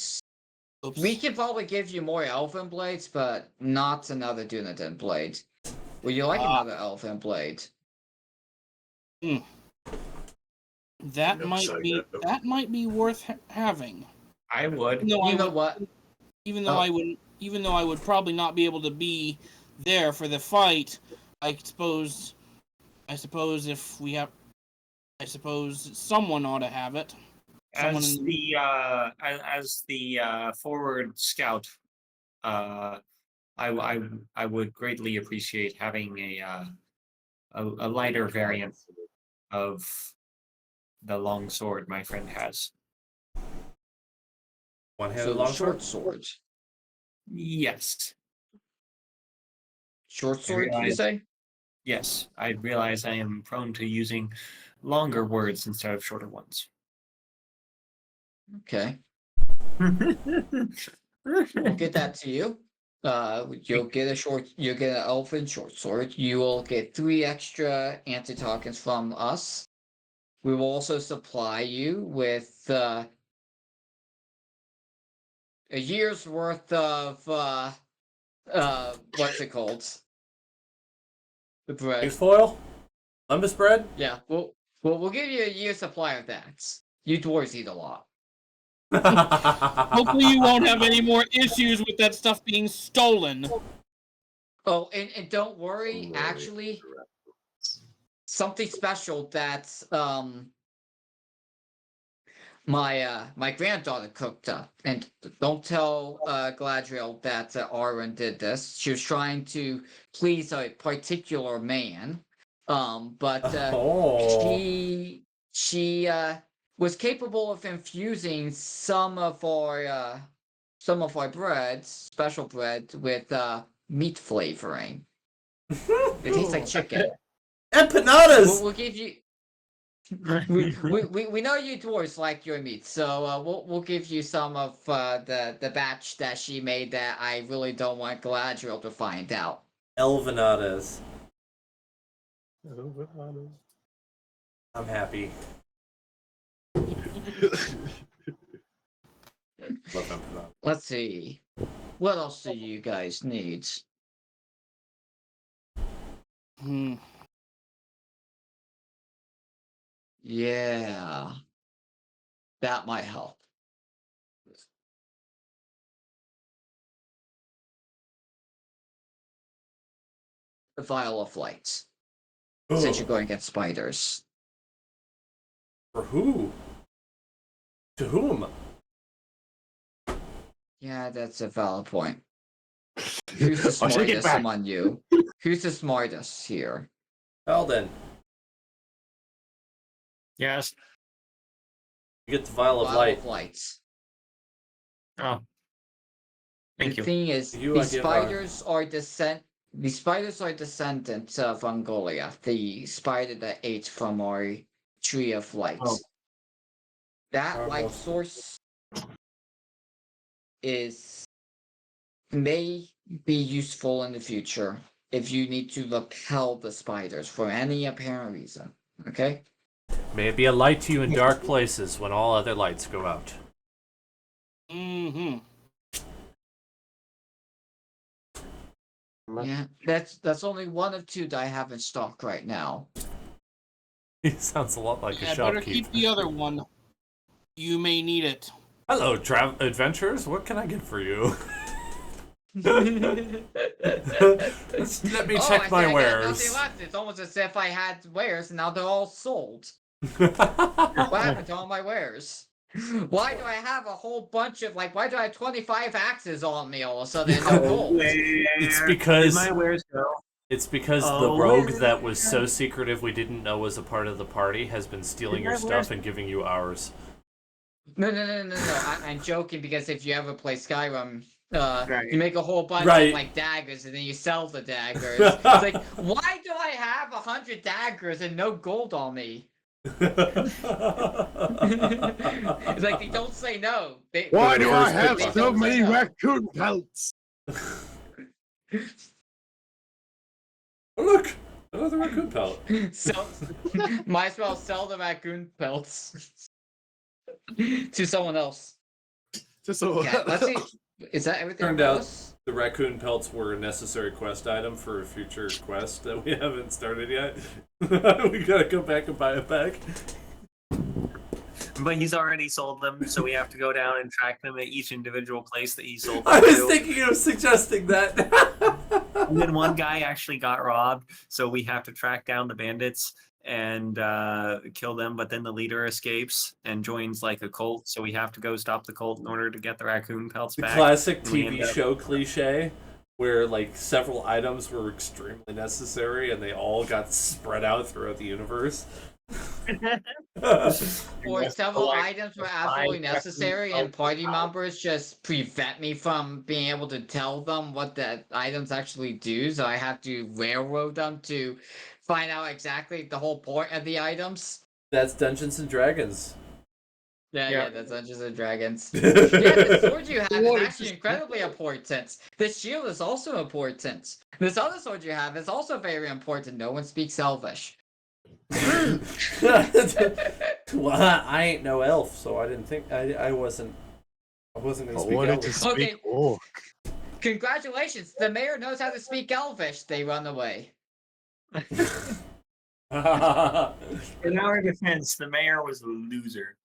Oops. We can probably give you more elven blades, but not another Dunedain blade. Would you like another elven blade? That might be worth having. I would. You know what? Even though I would probably not be able to be there for the fight, I suppose someone ought to have it. As the forward scout, I would greatly appreciate having a lighter variant of the long sword my friend has. One-handed So long short sword. Yes. Short sword, you realize- say? Yes, I realize I am prone to using longer words instead of shorter ones. Okay. I'll get that to you. You'll get an elven short sword. You will get 3 extra anti-tokens from us. We will also supply you with a year's worth of what's it called? The bread. Foil? Lumbus bread? Yeah, we'll give you a year's supply of that. You dwarves eat a lot. Hopefully, you won't have any more issues with that stuff being stolen. Oh, and don't worry, actually, something special that my granddaughter cooked up, and don't tell Gladriel that Arwen did this. She was trying to please a particular man, but Oh. she was capable of infusing some of our bread, special bread, with meat flavoring. It tastes like chicken. Empanadas! We'll give you. We know you dwarves like your meat, so we'll give you some of the batch that she made that I really don't want Galadriel to find out. Elvanadas. I'm happy. Love empanadas. Let's see. What else do you guys need? Hmm. Yeah. That might help. The vial of light. Since you're going against spiders. For who? To whom? Yeah, that's a valid point. Who's the I'll take it smartest back. among you? Who's the smartest here? Alden, Yes. you get the vial of Vial light. of lights. Oh. Thank The you. thing is, You, the I give, spiders are descendants of Angolia, the spider that ate from our tree of light. Oh. That light Almost. source may be useful in the future if you need to repel the spiders for any apparent reason. Okay? May it be a light to you in dark places when all other lights go out. Mm-hmm. Yeah, that's only one of two that I have in stock right now. He sounds a lot like a Yeah, better shopkeeper. keep the other one. You may need it. Hello, adventurers. What can I get for you? Let me Oh, check I my see, I got wares. nothing left. It's almost as if I had wares and now they're all sold. What happened to all my wares? Why do I have a whole bunch of why do I have 25 axes on me all of a sudden and no gold? It's Where because did my wares go? It's because the Oh, rogue that was so secretive we didn't know was a part of the party has been stealing your Where's- stuff and giving you ours. No. I'm joking because if you ever play Skyrim, Right. you make a whole bunch Right. of daggers and then you sell the daggers. It's like, why do I have 100 daggers and no gold on me? It's like they don't say no. Why do I Reverse have pickpocket. so They many don't say no. raccoon pelts? Oh, look! Another raccoon pelt. Might as well sell the raccoon pelts to someone else. Just so Okay, let's see. Is that everything? Turned for out us? the raccoon pelts were a necessary quest item for a future quest that we haven't started yet. We gotta go back and buy it back. But he's already sold them, so we have to go down and track them at each individual place that he sold them I was to. thinking of suggesting that. And then one guy actually got robbed, so we have to track down the bandits and kill them. But then the leader escapes and joins a cult, so we have to go stop the cult in order to get the raccoon pelts The back. classic And we TV end up- show cliche where several items were extremely necessary and they all got spread out throughout the universe. Or several Like, items were five absolutely raccoon necessary, and pelts party out. members just prevent me from being able to tell them what the items actually do. So I have to railroad them to find out exactly the whole point of the items. That's Dungeons and Dragons. Yeah, that's Dungeons and Dragons. Yeah, the sword you have is actually incredibly important. The shield is also important. This other sword you have is also very important. No one speaks Elvish. Well, I ain't no elf, so I didn't think I wasn't gonna I speak wanted to Elvish. speak Okay. orc. Congratulations, the mayor knows how to speak Elvish. They run away. In our defense, the mayor was a loser.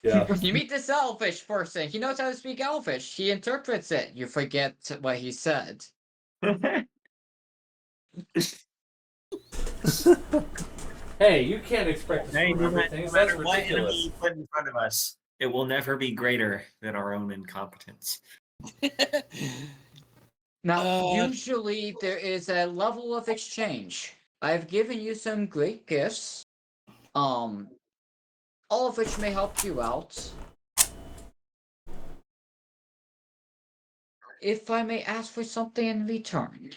Yeah. You meet this elfish person. He knows how to speak elfish. He interprets it. You forget what he said. Hey, you can't expect us to Hey, remember no things. That's matter what enemy ridiculous. you put in front of us, it will never be greater than our own incompetence. Now, usually there is a level of exchange. I've given you some great gifts, all of which may help you out. If I may ask for something in return,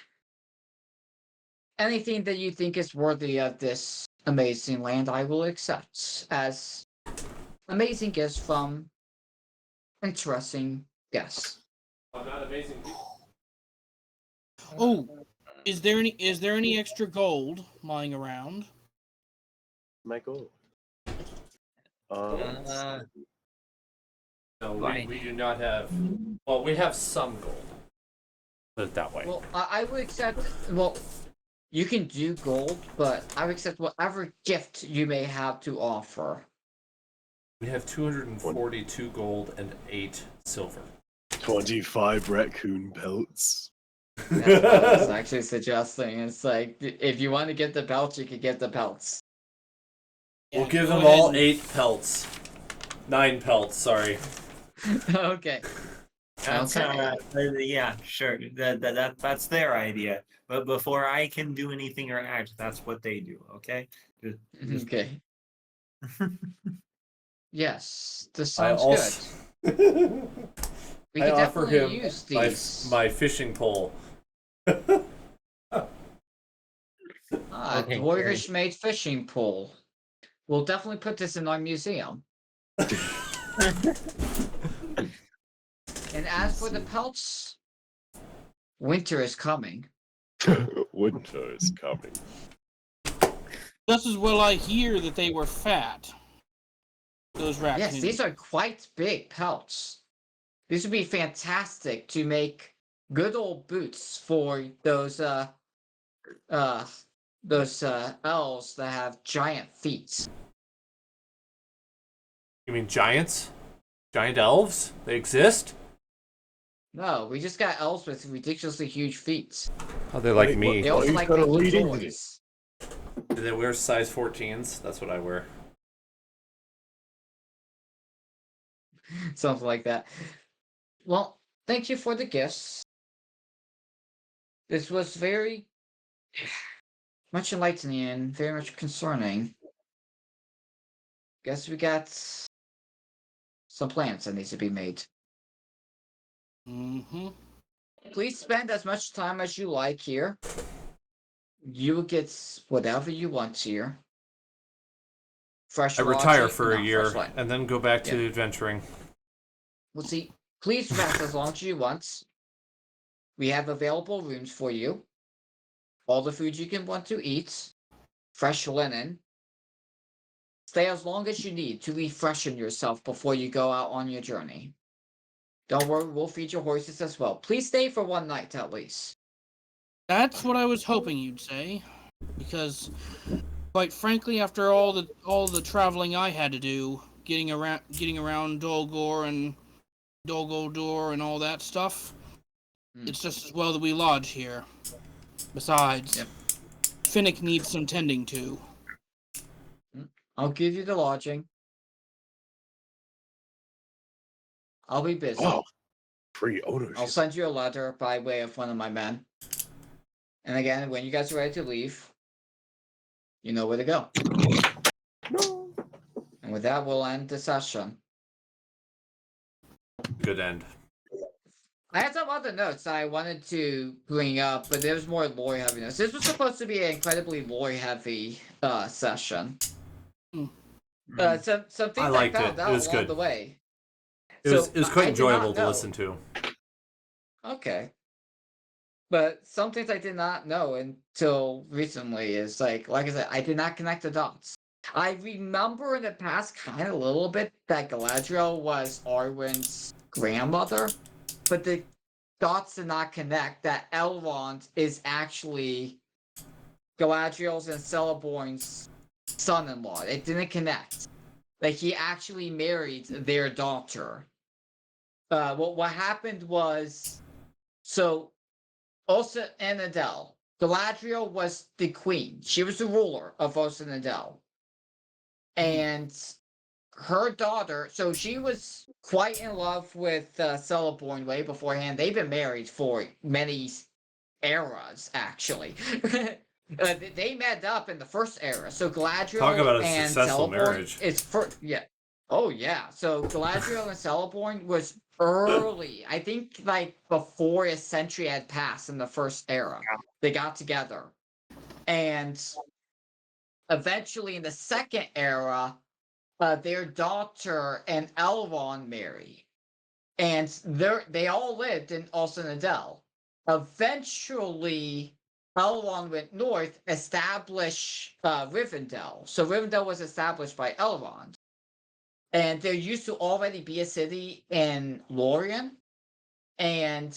anything that you think is worthy of this amazing land, I will accept as amazing gifts from interesting guests. I'm not amazing. Oh, is there any extra gold lying around? My goal. Uh, No, Why? we do not have. Well, we have some gold. Put it that way. Well, I would accept. Well, you can do gold, but I would accept whatever gift you may have to offer. We have 242 gold and 8 silver. 25 raccoon pelts. That's what I was actually suggesting. It's like if you want to get the pelts, you can get the pelts. We'll Yeah, give go them ahead all and- 8 pelts. 9 pelts, sorry. Okay. That's Okay. yeah, sure. That's their idea. But before I can do anything or act, that's what they do. Okay. Just- Okay. Yes, this I sounds also. good. We I could offer definitely him use my, these. my fishing pole. Okay, Dwarvish made fishing pole. We'll definitely put this in our museum. And as for the pelts, winter is coming. Winter is coming. Just as well I hear that they were fat. Those raccoons. Yes, these are quite big pelts. These would be fantastic to make good old boots for those elves that have giant feet. You mean giants? Giant elves? They exist? No, we just got elves with ridiculously huge feet. Oh, they're like Wait, me. They Well, also he's like gotta making lead into toys. Do they wear size 14s? That's what I wear. Something like that. Well, thank you for the gifts. This was very much enlightening and very much concerning. Guess we got some plans that needs to be made. Mm-hmm. Please spend as much time as you like here. You will get whatever you want here. Fresh I retire lodging- for a not year fresh light. and then go back to Yeah. adventuring. Well, see, please rest as long as you want. We have available rooms for you. All the food you can want to eat. Fresh linen. Stay as long as you need to refreshen yourself before you go out on your journey. Don't worry, we'll feed your horses as well. Please stay for one night at least. That's what I was hoping you'd say, because, quite frankly, after all the traveling I had to do, getting around Dolgor and Dol Guldur and all that stuff, it's just as well that we lodge here. Besides, Yep. Finnick needs some tending to. I'll give you the lodging. I'll be busy. Oh, free ownership. I'll send you a letter by way of one of my men. And again, when you guys are ready to leave, you know where to go. No. And with that, we'll end the session. Good end. I had some other notes I wanted to bring up, but there was more lore heavy notes. This was supposed to be an incredibly lore heavy session. Some things I liked found it. It out was along good. the way. It was I quite did not enjoyable to know. listen to. Okay. But some things I did not know until recently is like I said, I did not connect the dots. I remember in the past kind of a little bit that Galadriel was Arwen's grandmother, but the dots did not connect that Elrond is actually Galadriel's and Celeborn's son-in-law. It didn't connect. Like he actually married their daughter. What happened was, so Osa and Adele, Galadriel was the queen. She was the ruler of Osa and Adele. And her daughter, so she was quite in love with Celeborn way beforehand. They've been married for many eras, actually. They met up in the first era. So Galadriel Talk about a and successful Celeborn marriage. is for yeah. Oh yeah. So Galadriel and Celeborn was early. I think like before a century had passed in the first era. They got together. And eventually in the second era, their daughter and Elrond marry. And they all lived in Olsenadel. Eventually, Elrond went north, established Rivendell. So Rivendell was established by Elrond. And there used to already be a city in Lorien. And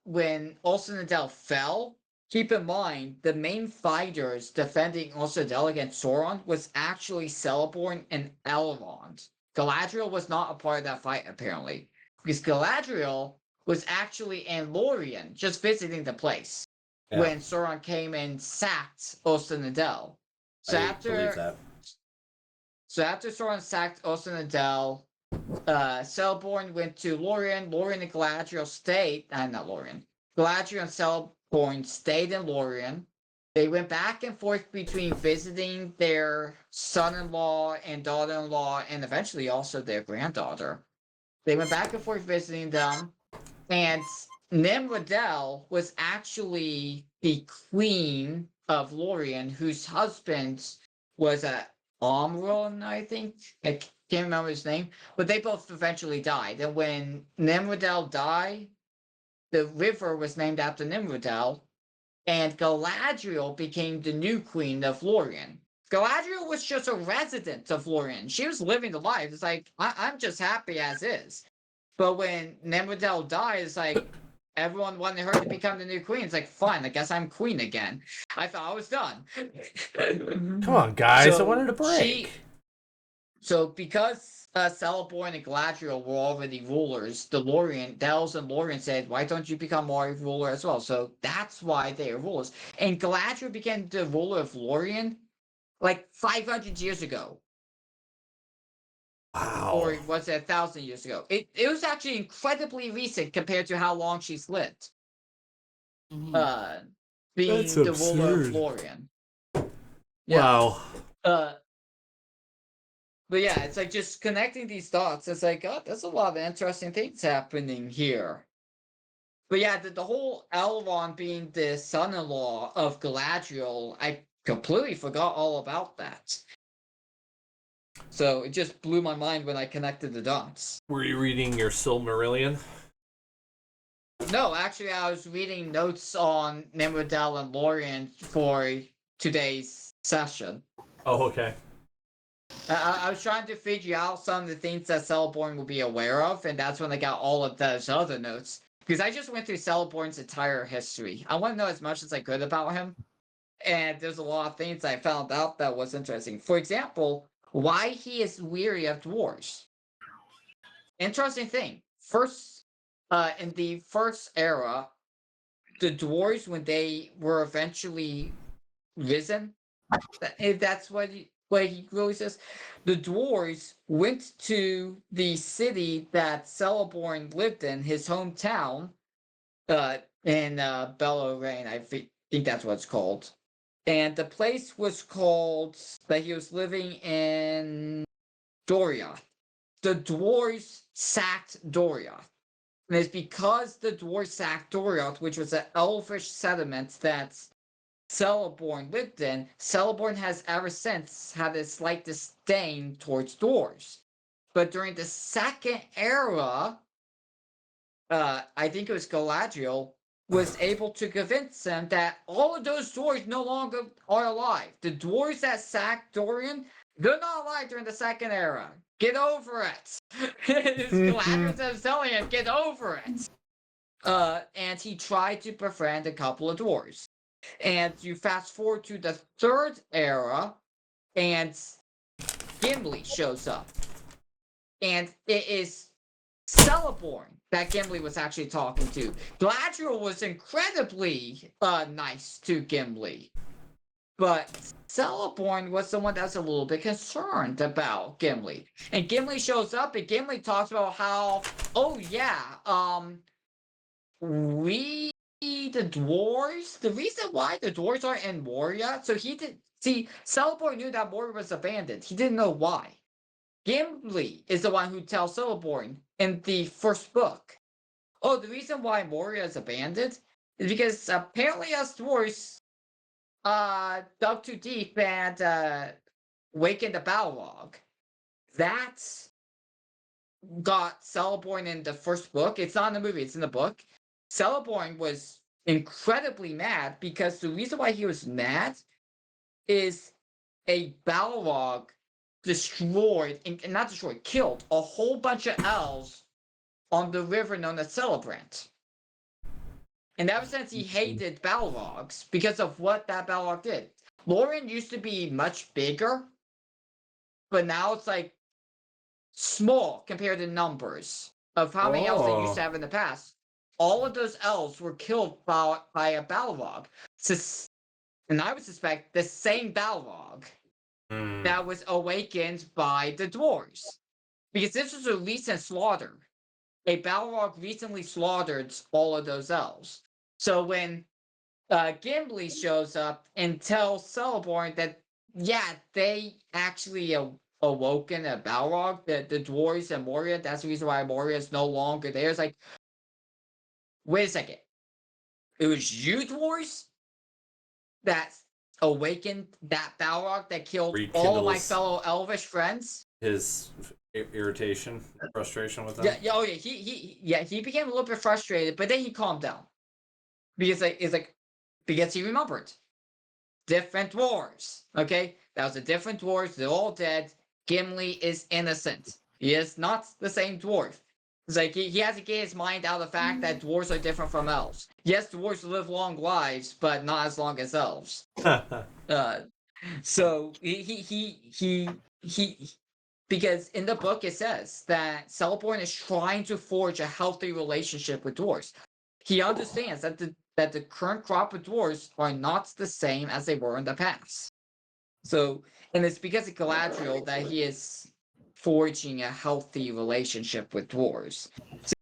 when Olsenadel fell, keep in mind the main fighters defending Olsenadel against Sauron was actually Celeborn and Elrond. Galadriel was not a part of that fight, apparently, because Galadriel was actually in Lorien, just visiting the place, when Sauron came and sacked Olsenadel. So I believe that. So after Sauron sacked Olsenadel, Celeborn went to Lorien. Lorien and Galadriel stayed. Not Lorien. Galadriel and Celeborn stayed in Lorien. They went back and forth between visiting their son-in-law and daughter-in-law, and eventually also their granddaughter. They went back and forth visiting them, and Nimrodel was actually the queen of Lorien, whose husband was a Omron, I think. I can't remember his name, but they both eventually died. And when Nimrodel died, the river was named after Nimrodel, and Galadriel became the new queen of Lorien. Galadriel was just a resident of Lorien. She was living the life. It's like, I'm just happy as is. But when Nimrodel died, it's like, everyone wanted her to become the new queen. It's like, fine, I guess I'm queen again. I thought I was done. Come on, guys. I So wanted a break. So because Celeborn and Galadriel were already rulers, the Dells and Lorien said, why don't you become a ruler as well? So that's why they are rulers. And Galadriel became the ruler of Lorien like 500 years ago. Wow. Or was it 1,000 years ago? It was actually incredibly recent compared to how long she's lived. Being That's the ruler of absurd. Lorien. Wow. But yeah, it's like just connecting these dots. It's like, oh, there's a lot of interesting things happening here. But yeah, the whole Elrond being the son-in-law of Galadriel, I completely forgot all about that. So it just blew my mind when I connected the dots. Were you reading your Silmarillion? No, actually, I was reading notes on Nimrodel and Lorien for today's session. Oh, okay. I was trying to figure out some of the things that Celeborn would be aware of, and that's when I got all of those other notes. Because I just went through Celeborn's entire history. I want to know as much as I could about him. And there's a lot of things I found out that was interesting. For example, why he is weary of dwarves. Interesting thing. First, in the first era, the dwarves, when they were eventually risen, if that's what he really says, the dwarves went to the city that Celeborn lived in, his hometown, in Lorien, I think that's what it's called. And the place was called, that he was living in, Doriath. The dwarves sacked Doriath. And it's because the dwarves sacked Doriath, which was an elfish settlement that Celeborn lived in, Celeborn has ever since had a slight disdain towards dwarves. But during the second era, I think it was Galadriel, was able to convince him that all of those dwarves no longer are alive. The dwarves that sacked Dorian, they're not alive during the second era. Get over it. Galadriel's telling him, get over it. And he tried to befriend a couple of dwarves. And you fast forward to the third era, and Gimli shows up. And it is Celeborn that Gimli was actually talking to. Galadriel was incredibly nice to Gimli. But Celeborn was someone that's a little bit concerned about Gimli. And Gimli shows up and Gimli talks about how, oh yeah, we the dwarves, the reason why the dwarves are in Moria, so he did see Celeborn knew that Moria was abandoned. He didn't know why. Gimli is the one who tells Celeborn in the first book. Oh, the reason why Moria is abandoned is because apparently us dwarves dug too deep and wakened the Balrog. That got Celeborn in the first book. It's not in the movie, it's in the book. Celeborn was incredibly mad because the reason why he was mad is a Balrog destroyed, and not destroyed, killed a whole bunch of elves on the river known as Celebrant. And ever since he hated Balrogs because of what that Balrog did. Lorien used to be much bigger, but now it's like small compared to numbers of how many elves they used to have in the past. All of those elves were killed by a Balrog. And I would suspect the same Balrog that was awakened by the dwarves. Because this was a recent slaughter. A Balrog recently slaughtered all of those elves. So when Gimli shows up and tells Celeborn that, yeah, they actually awoken a Balrog, the dwarves and Moria, that's the reason why Moria is no longer there. It's like, wait a second. It was you dwarves that awakened that Balrog that killed all of my Rekindles fellow elvish friends? his irritation, frustration with them. Yeah, he became a little bit frustrated, but then he calmed down. Because because he remembered. Different dwarves. Okay? That was a different dwarves, they're all dead. Gimli is innocent. He is not the same dwarf. It's like he has to get his mind out of the fact that dwarves are different from elves. Yes, dwarves live long lives, but not as long as elves. So he because in the book it says that Celeborn is trying to forge a healthy relationship with dwarves. He understands that the current crop of dwarves are not the same as they were in the past. So, and it's because of Galadriel that he is forging a healthy relationship with dwarves.